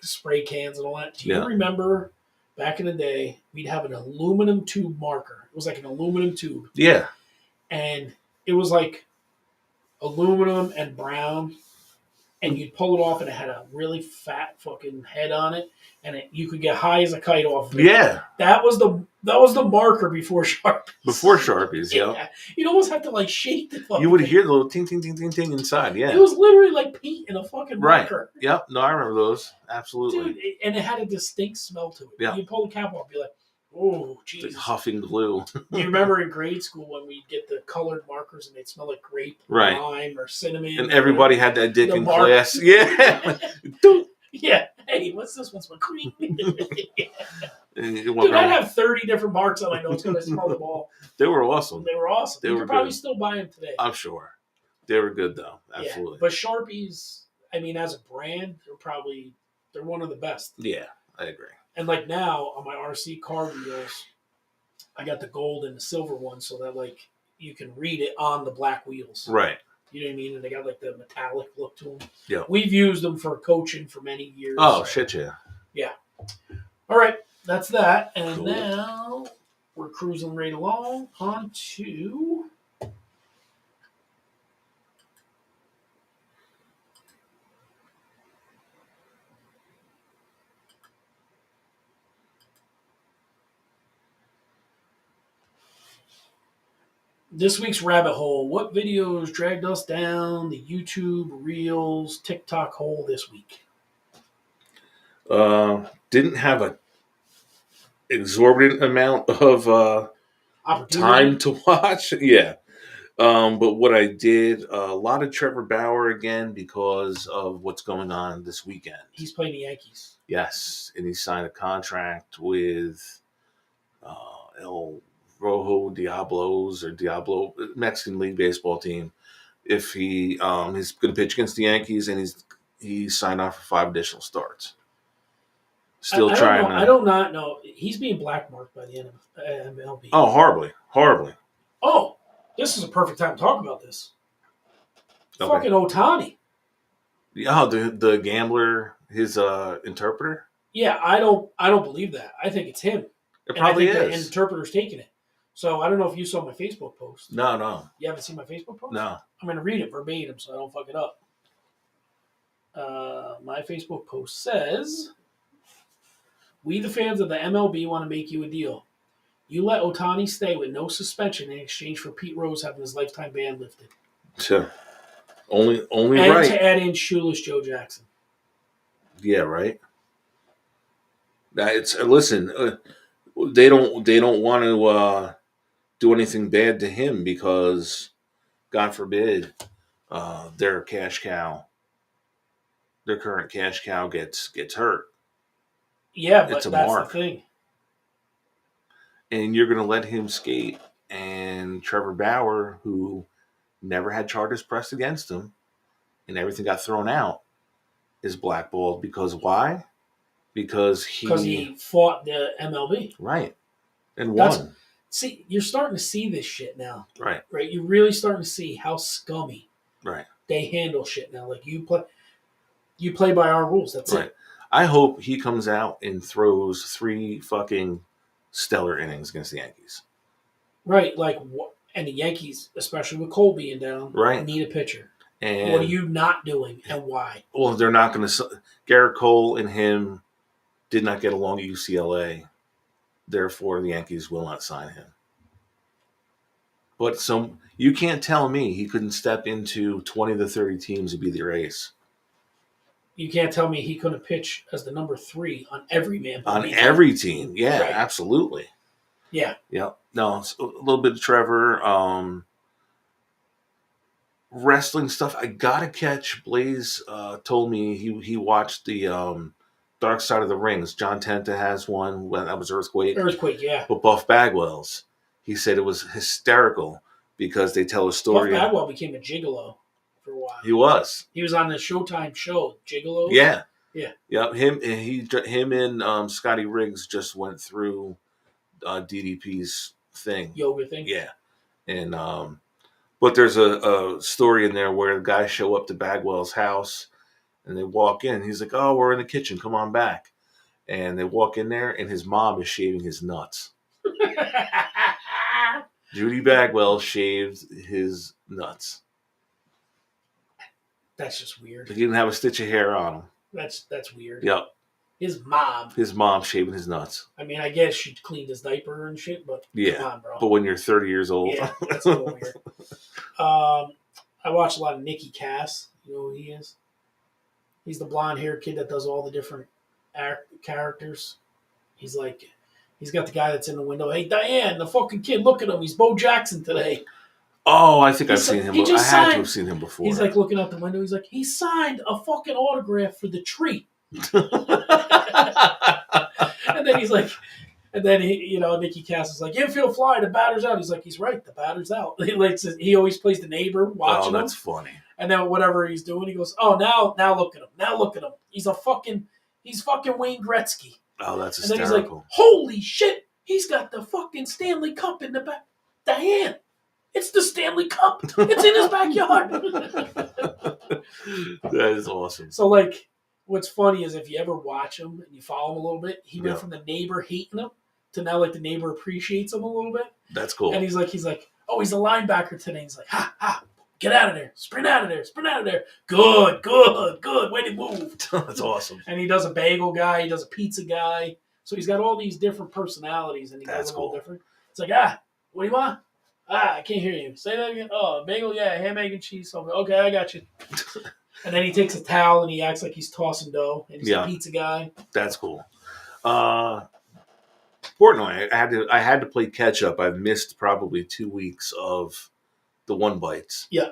spray cans and all that, do you remember back in the day, we'd have an aluminum tube marker. It was like an aluminum tube. Yeah. And it was like aluminum and brown. And you'd pull it off, and it had a really fat fucking head on it, and you could get high as a kite off of it. Yeah, that was the marker before Sharpies. Before Sharpies, yeah. You'd almost have to shake the fucking. You would hear the little ting ting ting ting ting inside. Yeah, it was literally like paint in a fucking marker. Right. Yep. No, I remember those. Absolutely. Dude, and it had a distinct smell to it. Yeah. You pull the cap off, be like, oh, Jesus. Like huffing glue. Do you remember in grade school when we'd get the colored markers and they'd smell like grape, lime, or cinnamon? And everybody had that dick in class. Yeah. Yeah. Hey, what's this one? Smell cream. Dude, I'd have 30 different marks on my notes because I smelled them all. They were awesome. You could probably still buy them today. I'm sure. They were good, though. Absolutely. Yeah. But Sharpies, I mean, as a brand, they're one of the best. Yeah. I agree. And like now on my RC car wheels, I got the gold and the silver one so that like you can read it on the black wheels. Right. You know what I mean? And they got like the metallic look to them. Yeah. We've used them for coaching for many years. Oh, shit, yeah. Yeah. All right. That's that. And Cool. now we're cruising right along on to this week's rabbit hole. What videos dragged us down the YouTube, Reels, TikTok hole this week? Didn't have a exorbitant amount of time to watch. Yeah. But what I did, a lot of Trevor Bauer again because of what's going on this weekend. He's playing the Yankees. Yes, and he signed a contract with El Rojo Diablos or Diablo Mexican League baseball team. If he's going to pitch against the Yankees, and he signed off for 5 additional starts. Still trying. I do not know. He's being blackmarked by the MLB. Oh, horribly. Oh, this is a perfect time to talk about this. Okay. Fucking Ohtani. Oh, the gambler, his interpreter. Yeah, I don't believe that. I think it's him. It probably is. The interpreter's taking it. So I don't know if you saw my Facebook post. No. You haven't seen my Facebook post? No. I'm going to read it verbatim so I don't fuck it up. My Facebook post says, "We, the fans of the MLB, want to make you a deal. You let Ohtani stay with no suspension in exchange for Pete Rose having his lifetime ban lifted. Sure. Only and right. To add in shoeless Joe Jackson. Yeah, right. It's listen. They don't want to do anything bad to him because, God forbid, their cash cow, their current cash cow gets hurt. Yeah, but that's the thing. And you're going to let him skate. And Trevor Bauer, who never had charges pressed against him, and everything got thrown out, is blackballed because why? Because he fought the MLB. Right. And won. See, you're starting to see this shit now. Right. Right? You're really starting to see how scummy they handle shit now. Like you play by our rules. That's it. I hope he comes out and throws 3 fucking stellar innings against the Yankees. Right. And the Yankees, especially with Cole being down, need a pitcher. And what are you not doing and why? Well, they're not going to. Garrett Cole and him did not get along at UCLA. Therefore, the Yankees will not sign him. But you can't tell me he couldn't step into 20 to 30 teams and be the ace. You can't tell me he couldn't pitch as the number 3 on every man. On every team. Yeah, absolutely. Yeah. Yeah. No, it's a little bit of Trevor. Wrestling stuff. I got to catch. Blaze told me he watched the Dark Side of the Rings. John Tenta has one. That was Earthquake. Earthquake, yeah. But Buff Bagwell's. He said it was hysterical because they tell a story. Buff Bagwell became a gigolo for a while. He was. He was on the Showtime show, Gigolo. Yeah. Yeah. Yep. Him and Scotty Riggs just went through DDP's thing. Yoga thing. Yeah. And but there's a story in there where the guys show up to Bagwell's house and they walk in. He's like, "Oh, we're in the kitchen. Come on back." And they walk in there and his mom is shaving his nuts. Judy Bagwell shaved his nuts. That's just weird. He didn't have a stitch of hair on him. That's weird. Yep. His mom shaving his nuts. I mean, I guess she cleaned his diaper and shit, but come on, bro. But when you're 30 years old. Yeah, that's a little weird. I watch a lot of Nicky Cass. You know who he is? He's the blonde-haired kid that does all the different characters. He's got the guy that's in the window. "Hey, Diane, the fucking kid, look at him. He's Bo Jackson today." Oh, I think I've seen him. I had to have seen him before. He's like looking out the window. He's like, he signed a fucking autograph for the treat. And then he's like, Nicky Cass is like, "Infield fly, the batter's out." He's like, he's right, the batter's out. He always plays the neighbor watching him. Oh, that's funny. And then whatever he's doing, he goes, "Oh, now look at him. Now look at him. He's fucking Wayne Gretzky." Oh, that's And then he's like, hysterical. holy shit, he's got the fucking Stanley Cup in the back. Diane, it's the Stanley Cup. It's in his backyard. That is awesome. So, like, what's funny is if you ever watch him and you follow him a little bit, he went Yeah. from the neighbor hating him to now, like, the neighbor appreciates him a little bit. That's cool. And he's like, oh, he's a linebacker today. He's like, ha, get out of there. Sprint out of there. Good. Way to move. That's awesome. And he does a bagel guy. He does a pizza guy. So he's got all these different personalities, and he does them all different. It's like, what do you want? I can't hear you. Say that again. Oh, bagel, yeah, ham, egg, and cheese. Okay, I got you. And then he takes a towel and he acts like he's tossing dough. And he's a pizza guy. That's cool. Portnoy, I had to play catch up. I've missed probably 2 weeks of the One Bites. Yeah.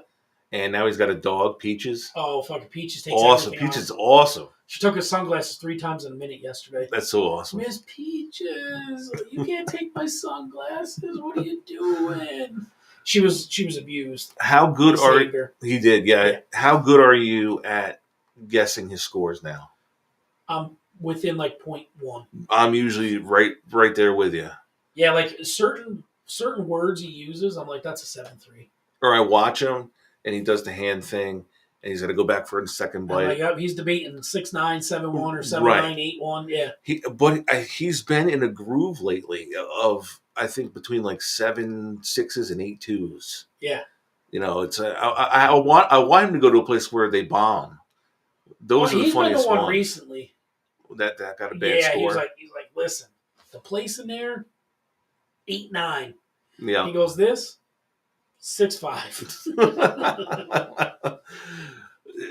And now he's got a dog, Peaches. Oh, fucking Peaches takes awesome. everything Peaches is off. awesome. She took her sunglasses 3 times in a minute yesterday. That's so awesome. Miss Peaches, you can't take my sunglasses. What are you doing? She was abused. How good are you? He did, yeah. How good are you at guessing his scores now? I'm within like 0.1. I'm usually right there with you. Yeah, like certain words he uses, I'm like, that's a 7-3. Or I watch him and he does the hand thing. And he's going to go back for a second bite. Like, yep, he's debating 6'9", 7'1", or 7'9", 8'1". Yeah. He's been in a groove lately of, I think, between like 7.6s and 8.2s. Yeah. You know, it's I want him to go to a place where they bomb. Those are the funniest ones. One recently. That got a bad score. He's like, listen, the place in there, 8'9". Yeah. He goes, this, 6'5".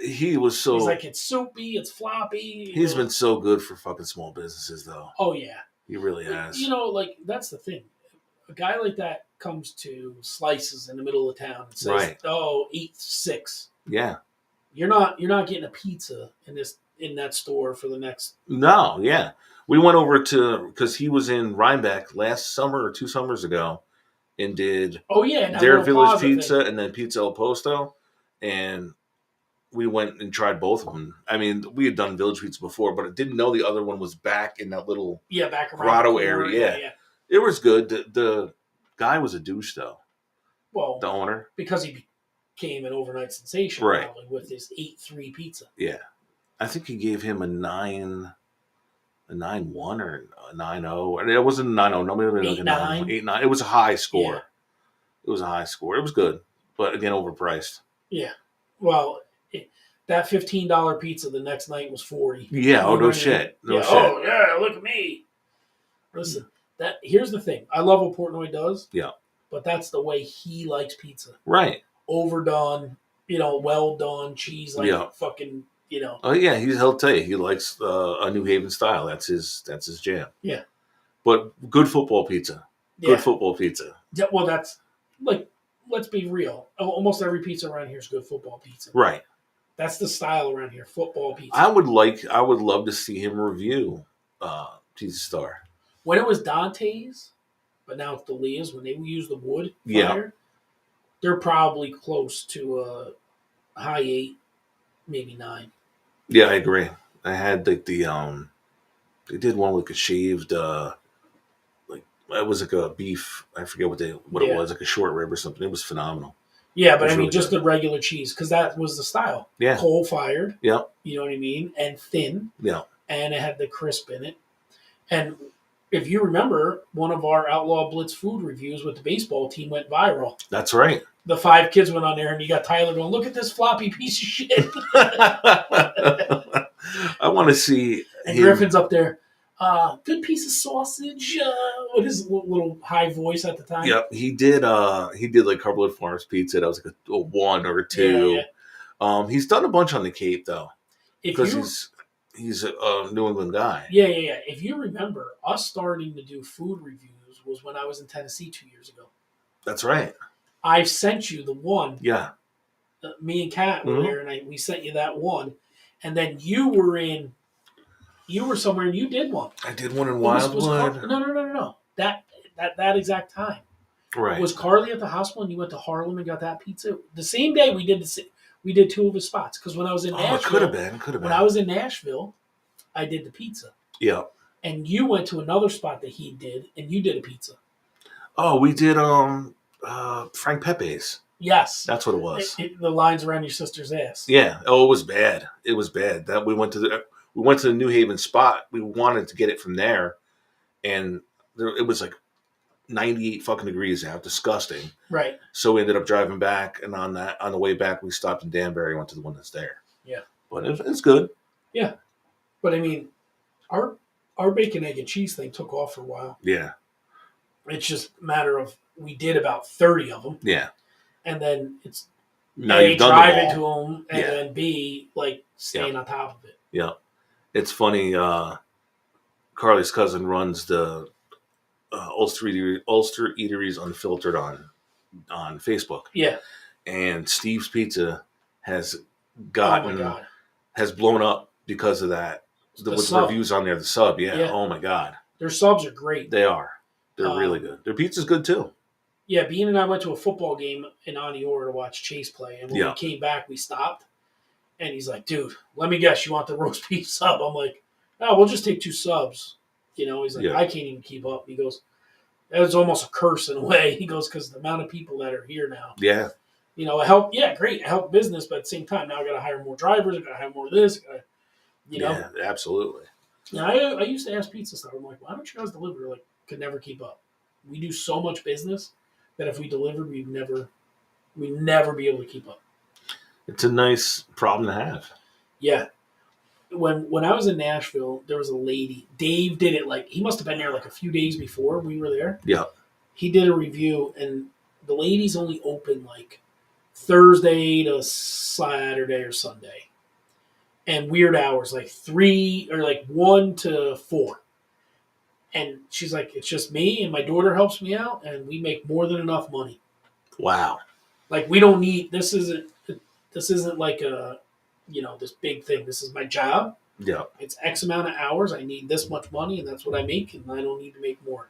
He was so. He's like, it's soupy, it's floppy. He's been so good for fucking small businesses, though. Oh yeah, he really has. You know, like that's the thing. A guy like that comes to Slices in the middle of town and says, right. "Oh, 8.6." Yeah, you're not getting a pizza in that store for the next. No, yeah, we went over to because he was in Rhinebeck last summer or 2 summers ago, and did their Village Pizza and then Pizza El Posto, and we went and tried both of them. I mean, we had done Village Pizza before, but I didn't know the other one was back in that little back grotto area. Yeah, it was good. The guy was a douche, though. Well, the owner, because he became an overnight sensation, right? Probably, with his 8.3 pizza. Yeah, I think he gave him a 9.1 or a 9.0, and it wasn't a 9.0. Nobody like a 8.9. It was a high score. Yeah. It was a high score. It was good, but again, overpriced. Yeah, well. That $15 pizza the next night was $40. Yeah. Oh, no shit. No shit. Oh, yeah. Look at me. Listen, here's the thing. I love what Portnoy does. Yeah. But that's the way he likes pizza. Right. Overdone. Well done. Cheese fucking. Oh yeah. He'll tell you he likes a New Haven style. That's his jam. Yeah. But good football pizza. Yeah. Good football pizza. Yeah. Well, that's like. Let's be real. Almost every pizza around here is good football pizza. Right. That's the style around here, football pizza. I would love to see him review Pizza Star. When it was Dante's, but now it's Delia's, when they use the wood fire, they're probably close to a high 8, maybe 9. Yeah, I agree. I had like they did one with a shaved it was like a beef. I forget what it was, like a short rib or something. It was phenomenal. Yeah, but I mean, really just the regular cheese, because that was the style. Yeah. Coal-fired. Yeah. You know what I mean? And thin. Yeah. And it had the crisp in it. And if you remember, one of our Outlaw Blitz food reviews with the baseball team went viral. That's right. The 5 kids went on there, and you got Tyler going, look at this floppy piece of shit. I want to see And Griffin's up there. Good piece of sausage. With his little high voice at the time. Yep, he did like Cumberland Farms pizza. That was like a 1 or a 2. Yeah. He's done a bunch on the Cape though, because he's a New England guy. Yeah. If you remember, us starting to do food reviews was when I was in Tennessee 2 years ago. That's right. I sent you the one. Yeah. Me and Kat were there, and we sent you that one, and then you were somewhere and you did one. I did one in Wildwood. No. That exact time. Right. Was Carly at the hospital and you went to Harlem and got that pizza? The same day we did 2 of his spots. Because when I was in Nashville. It could have been. When I was in Nashville, I did the pizza. Yeah. and you went to another spot that he did, and you did a pizza. Oh, we did Frank Pepe's. Yes, that's what it was. The lines around your sister's ass. Yeah. Oh, it was bad. It was bad. That we went to the New Haven spot. We wanted to get it from there, and it was like 98 fucking degrees out. Disgusting. Right. So we ended up driving back, and on the way back, we stopped in Danbury, went to the one that's there. Yeah. But it's good. Yeah. But I mean, our bacon, egg, and cheese thing took off for a while. Yeah. It's just a matter of we did about 30 of them. Yeah. And then it's Now A, you've done driving to them, and Yeah. then B, like staying on top of it. Yeah. It's funny. Carly's cousin runs the Ulster Eateries Unfiltered on Facebook. Yeah. And Steve's Pizza has has blown up because of that. With the reviews on there, the sub, yeah. Oh my God. Their subs are great. They are. They're really good. Their pizza's good too. Yeah, Bean and I went to a football game in Aniora to watch Chase play, and when we came back, we stopped. And he's like, "Dude, let me guess, you want the roast beef sub?" I'm like, "Oh, we'll just take 2 subs." He's like, "I can't even keep up." He goes, "That was almost a curse in a way." He goes, "Because the amount of people that are here now." Yeah. It helped. Yeah, great, it helped business, but at the same time, now I got to hire more drivers. I got to hire more of this. Yeah, absolutely. Yeah, I used to ask pizza stuff. I'm like, "Why don't you guys deliver?" Like, could never keep up. We do so much business that if we delivered, we'd never be able to keep up. It's a nice problem to have. Yeah. When I was in Nashville, there was a lady. Dave did it he must have been there a few days before we were there. Yeah. He did a review, and the lady's only open Thursday to Saturday or Sunday. And weird hours, 3 or 1 to 4. And she's like, "It's just me and my daughter helps me out, and we make more than enough money." Wow. We don't need, this isn't like a, this big thing. This is my job. Yeah. It's X amount of hours. I need this much money, and that's what I make, and I don't need to make more.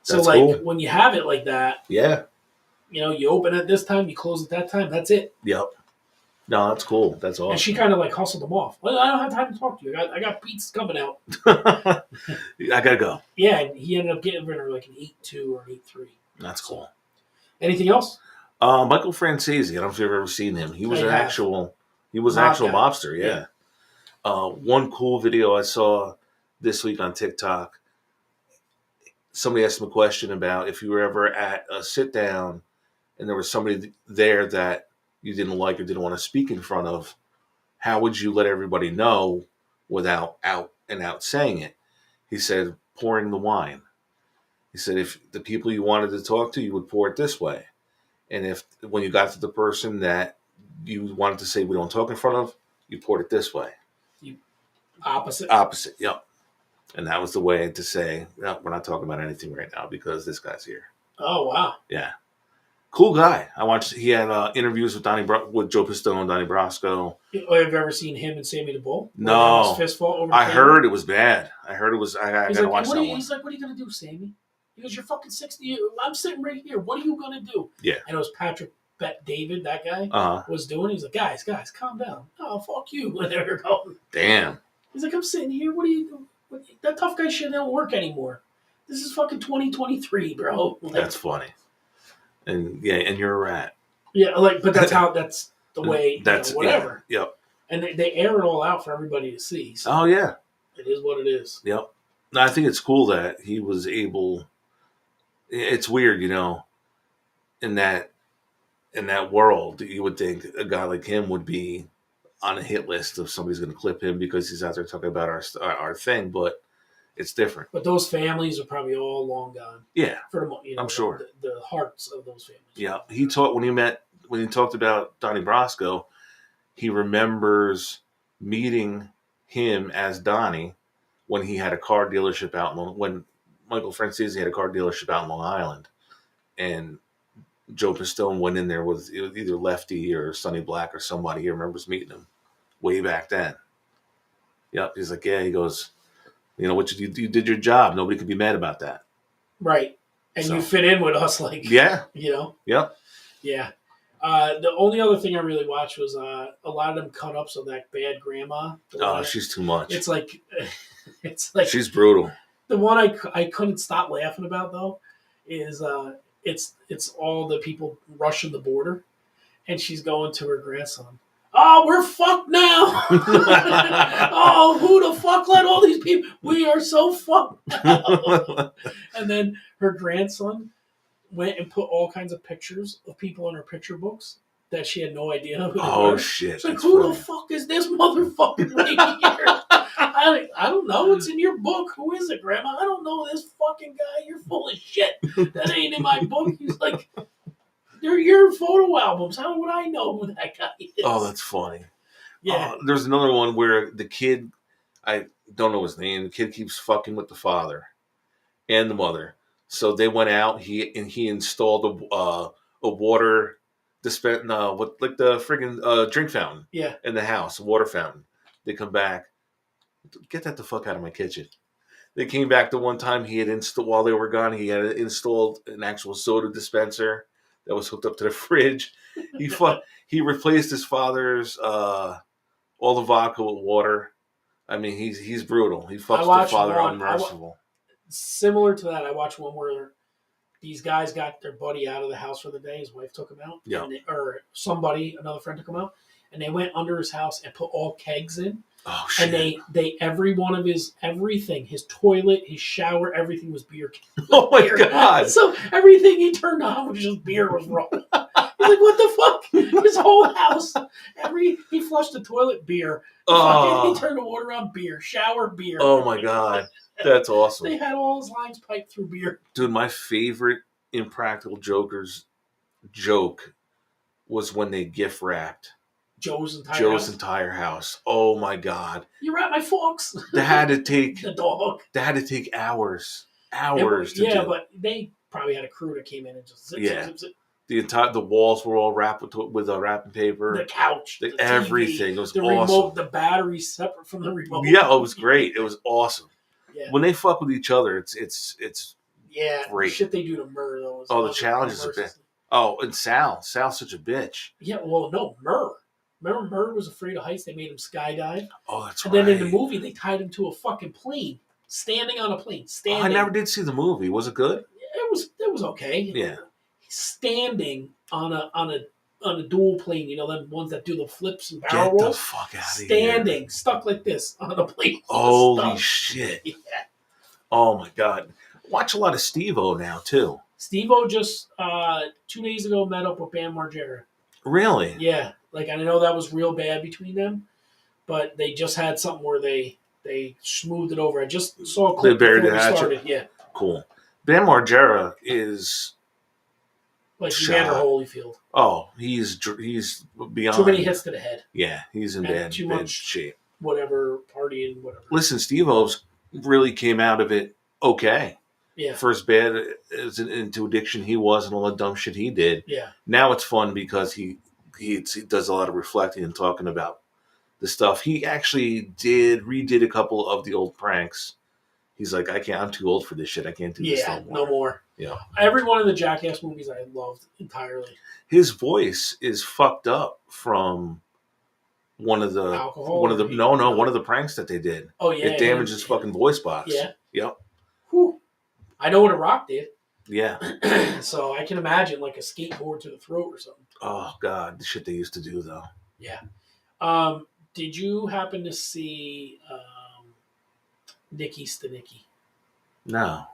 That's So cool. when you have it like that, yeah, you open at this time, you close at that time. That's it. Yep. No, that's cool. That's awesome. And she kind of hustled them off. Well, I don't have time to talk to you. I got pizzas coming out. I gotta go. Yeah, and he ended up getting her an 8.2 or an 8.3. That's cool. Anything else? Michael Francesi. I don't know if you've ever seen him. He was an actual mobster. Yeah. One cool video I saw this week on TikTok. Somebody asked him a question about if you were ever at a sit down and there was somebody there that you didn't like or didn't want to speak in front of, how would you let everybody know without out and out saying it? He said, pouring the wine. He said, if the people you wanted to talk to, you would pour it this way. And if when you got to the person that you wanted to say we don't talk in front of, you poured it this way. Opposite, yep. And that was the way to say, no, we're not talking about anything right now because this guy's here. Oh, wow. Yeah. Cool guy. He had interviews with Joe Pistone and Donnie Brasco. Have you ever seen him and Sammy the Bull? No. Fist fought over I heard it was bad. I got to watch that one. He's like, "What are you going to do, Sammy?" He goes, "You're fucking 60. I'm sitting right here. What are you going to do?" Yeah. And it was Patrick David, that guy, was doing. He's like, guys, calm down. Oh, fuck you. And they're going. Damn. He's like, "I'm sitting here. What are you doing? That tough guy shit don't work anymore. This is fucking 2023, bro." That's funny. And you're a rat. Yeah, but that's the way, whatever. Yeah, yep. And they air it all out for everybody to see. So oh, yeah. It is what it is. Yep. No, I think it's cool that he was able. It's weird, in that world, you would think a guy like him would be on a hit list if somebody's going to clip him because he's out there talking about our thing, but it's different. But those families are probably all long gone. Yeah, for the, I'm sure the hearts of those families. Yeah, he when he talked about Donnie Brasco, he remembers meeting him as Donnie when he had a car dealership when Michael Francesi had a car dealership out in Long Island, and Joe Pistone went in there with either Lefty or Sonny Black or somebody. He remembers meeting him way back then. Yep, he's like, yeah. He goes, what you did your job. Nobody could be mad about that. Right, and you fit in with us, yeah, Yep. Yeah. The only other thing I really watched was a lot of them cut ups of that bad grandma. Oh, she's too much. It's like It's like She's brutal. the one I couldn't stop laughing about though is it's all the people rushing the border, and she's going to her grandson. Oh, we're fucked now. Oh, who the fuck let all these people? We are so fucked now. And then her grandson went and put all kinds of pictures of people in her picture books that she had no idea who they Oh were. shit! It's like, who the fuck is this motherfucker right here? I don't know. It's in your book. Who is it, Grandma? I don't know this fucking guy. You're full of shit. That ain't in my book. He's like, they're your photo albums. How would I know who that guy is? Oh, that's funny. Yeah. There's another one where the kid, I don't know his name. The kid keeps fucking with the father and the mother. So they went out. He installed a water dispenser, like the friggin' drink fountain. Yeah. In the house, a water fountain. They come back. Get that the fuck out of my kitchen. They came back the one time he had installed while they were gone. He had installed an actual soda dispenser that was hooked up to the fridge. He replaced his father's all the vodka with water. I mean, he's brutal. He fucks the father unmerciful. Similar to that, I watched one where these guys got their buddy out of the house for the day. His wife took him out, or somebody, another friend took him out, and they went under his house and put all kegs in. Oh shit! And they every one of his everything, his toilet, his shower, everything was beer. Oh my god! So everything he turned on was just beer was wrong. He's like, what the fuck? His whole house, he flushed the toilet, beer. He turned the water on, beer. Shower, beer. Oh my god, that's awesome. They had all his lines piped through beer. Dude, my favorite Impractical Jokers joke was when they gift wrapped Joe's entire house. Oh my god! You wrapped my forks. That had to take the dog. That had to take hours. But they probably had a crew that came in and just zip. The walls were all wrapped with wrapping paper. The couch, the everything. TV, it was the awesome. Remote, the battery separate from the remote. Yeah, it was great. It was awesome. Yeah. When they fuck with each other, it's great. The shit they do to Murr though. The challenges are bad. Oh, and Sal's such a bitch. Yeah, well, no, Murr. Remember, Murr was afraid of heights. They made him skydive. Oh, that's right. And then in the movie, they tied him to a fucking plane, standing on a plane. I never did see the movie. Was it good? It was okay. Yeah. Standing on a dual plane. You know, them ones that do the flips and barrel rolls. Get the fuck out of here. Standing, stuck like this on a plane. Holy shit. Yeah. Oh my god. Watch a lot of Steve-O now too. Steve-O just 2 days ago met up with Bam Margera. Really? Yeah. Like, I know that was real bad between them, but they just had something where they smoothed it over. I just saw a clip before we started. Yeah. Cool. Bam Margera is like Evander Holyfield. Oh, he's beyond. Too many hits to the head. Yeah, he's in bad shape. Whatever, partying, whatever. Listen, Steve-O's really came out of it okay. Yeah. First bad into addiction he was and all the dumb shit he did. Yeah. Now it's fun because he does a lot of reflecting and talking about the stuff. He actually redid a couple of the old pranks. He's like, I'm too old for this shit. I can't do this no more. No more. Yeah. Every one of the Jackass movies I loved entirely. His voice is fucked up from one of the alcohol. One of the pranks that they did. Oh yeah. It damaged his fucking voice box. Yeah. Yep. Whew. I know what a rock did. Yeah. So I can imagine like a skateboard to the throat or something. Oh god, the shit they used to do though. Yeah. Did you happen to see Nikki Stanicky? No.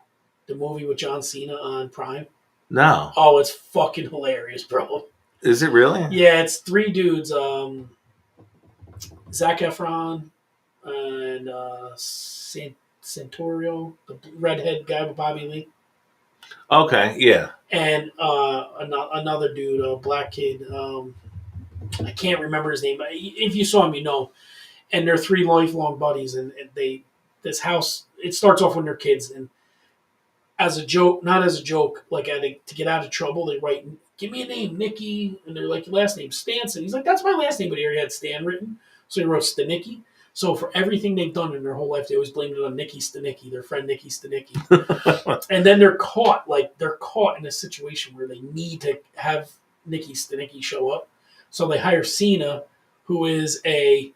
The movie with John Cena on Prime? No. Oh, it's fucking hilarious, bro. Is it really? Yeah, it's three dudes. Zac Efron and Santorio, the redhead guy with Bobby Lee. Okay, yeah. And another dude, a black kid. I can't remember his name. If you saw him, you know. And they're three lifelong buddies, and this house. It starts off when they're kids, and as a joke, not as a joke, like to get out of trouble, they write, "Give me a name, Nicky," and they're like, "Your last name Stanson." He's like, "That's my last name," but he already had Stan written, so he wrote Stanicky. So for everything they've done in their whole life, they always blamed it on Nikki Stanicky, their friend Nikki Stanicky. And then they're caught in a situation where they need to have Nikki Stanicky show up. So they hire Cena, who is a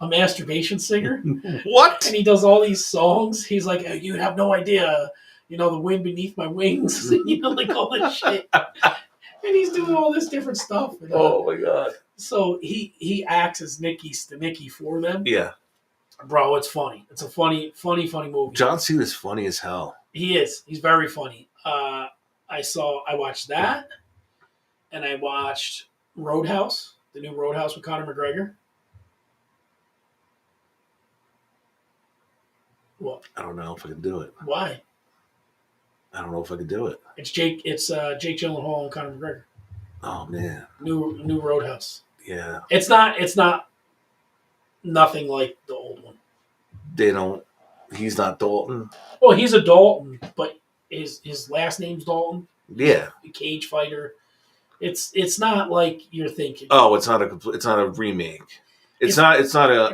a masturbation singer. What? And he does all these songs. He's like, you have no idea, the wind beneath my wings, like all this shit. And he's doing all this different stuff. And, Oh my god. So he acts as Nicky Stanicky for them. Yeah. Bro, it's funny. It's a funny movie. John Cena's funny as hell. He is. He's very funny. I watched that, and I watched Roadhouse, the new Roadhouse with Conor McGregor. What? I don't know if I can do it. Why? I don't know if I can do it. It's Jake Gyllenhaal and Conor McGregor. Oh man. New Roadhouse. Yeah. It's not nothing like the old one. They don't. He's not Dalton. Well, he's a Dalton, but his last name's Dalton. Yeah. A cage fighter. It's not like you're thinking. Oh, it's not a remake. It's not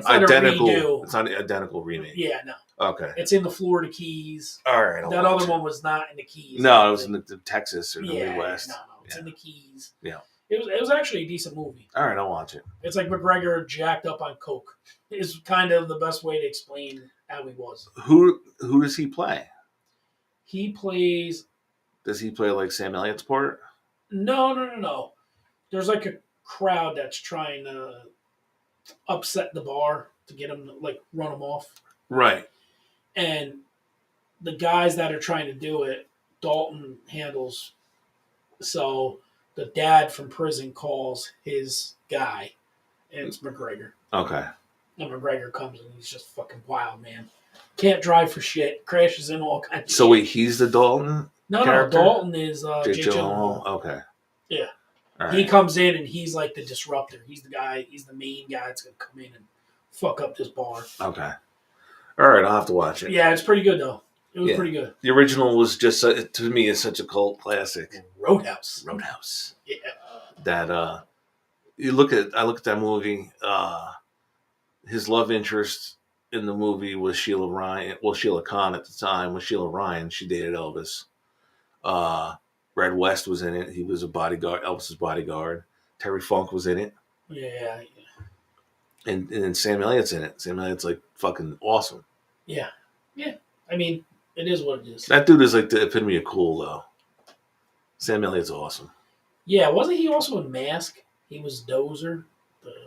identical. It's not an identical remake. Yeah, no. Okay. It's in the Florida Keys. All right. That other one was not in the Keys. No, it was in the Texas or the Midwest. No, it's in the Keys. Yeah. It was actually a decent movie. All right, I'll watch it. It's like McGregor jacked up on coke. Is kind of the best way to explain how he was. Who does he play? He plays. Does he play like Sam Elliott's part? No. There's like a crowd that's trying to upset the bar to get him to like run him off. Right. And the guys that are trying to do it, Dalton handles. So the dad from prison calls his guy, and it's McGregor. Okay. And McGregor comes and he's just fucking wild, man. Can't drive for shit. Crashes into all kinds of shit. So wait, he's the Dalton? No, Dalton is Jake Gyllenhaal. Okay. Yeah. Right. He comes in and he's like the disruptor. He's the guy. He's the main guy that's gonna come in and fuck up this bar. Okay. All right, I'll have to watch it. Yeah, it's pretty good though. It was pretty good. The original was just to me is such a cult classic. Roadhouse. Yeah. That I look at that movie. His love interest in the movie was Sheila Ryan. Well, Sheila Khan at the time was Sheila Ryan. She dated Elvis. Red West was in it. He was a bodyguard, Elvis's bodyguard. Terry Funk was in it. Yeah. And then Sam Elliott's in it. Sam Elliott's like fucking awesome. Yeah. I mean, it is what it is. That dude is like the epitome of cool, though. Sam Elliott's awesome. Yeah, wasn't he also in Mask? He was Dozer.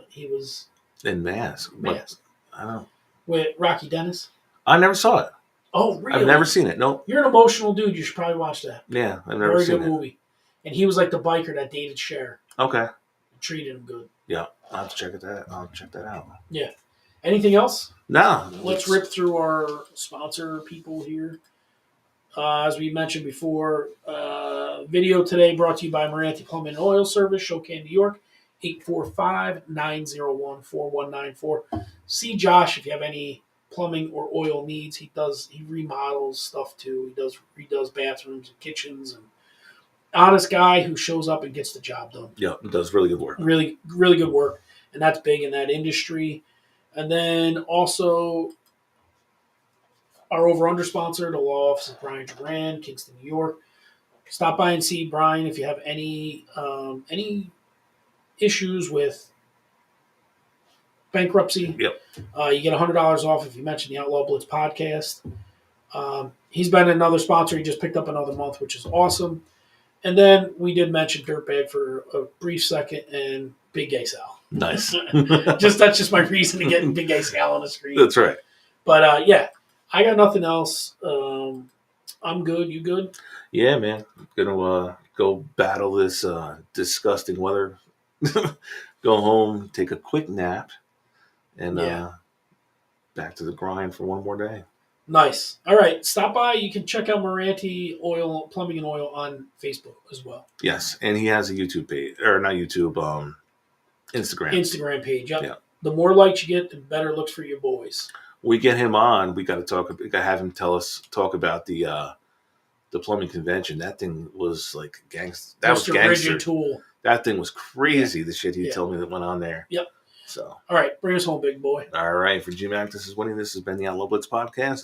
He was in Mask. Mask. I don't know. With Rocky Dennis. I never saw it. Oh, really? I've never seen it. Nope. You're an emotional dude. You should probably watch that. Yeah, I've never seen it. Very good movie. And he was like the biker that dated Cher. Okay. Treated him good. Yeah, I'll have to check that out. Yeah. Anything else? No. Let's rip through our sponsor people here. As we mentioned before, video today brought to you by Moranti Plumbing and Oil Service, Shokan, New York, 845-901-4194. See Josh if you have any plumbing or oil needs. He remodels stuff too. He does bathrooms and kitchens, and honest guy who shows up and gets the job done. Yeah, he does really good work. Really, really good work. And that's big in that industry. And then also our over-under sponsor, the law office of Brian Duran, Kingston, New York. Stop by and see Brian if you have any issues with bankruptcy. Yep. You get $100 off if you mention the Outlaw Blitz podcast. He's been another sponsor. He just picked up another month, which is awesome. And then we did mention Dirtbag for a brief second and Big Gay Sal. Nice. That's just my reason to get Big Gay Sal on the screen. That's right. But yeah, I got nothing else. I'm good. You good? Yeah, man. Gonna go battle this disgusting weather. Go home, take a quick nap, and back to the grind for one more day. Nice. All right, stop by. You can check out Moranti Plumbing and Oil on Facebook as well. Yes, and he has a YouTube page, or not YouTube, Instagram. Instagram page. Yep. Yeah. The more likes you get, the better it looks for your boys. We get him on. We got to talk. We got to have him talk about the plumbing convention. That thing was like gangster. That was gangster. Rigid Tool. That thing was crazy. The shit he told me that went on there. Yep. So. All right, bring us home, big boy. All right, for Gmac, this is Winnie. This has been the Outlaw Blitz podcast.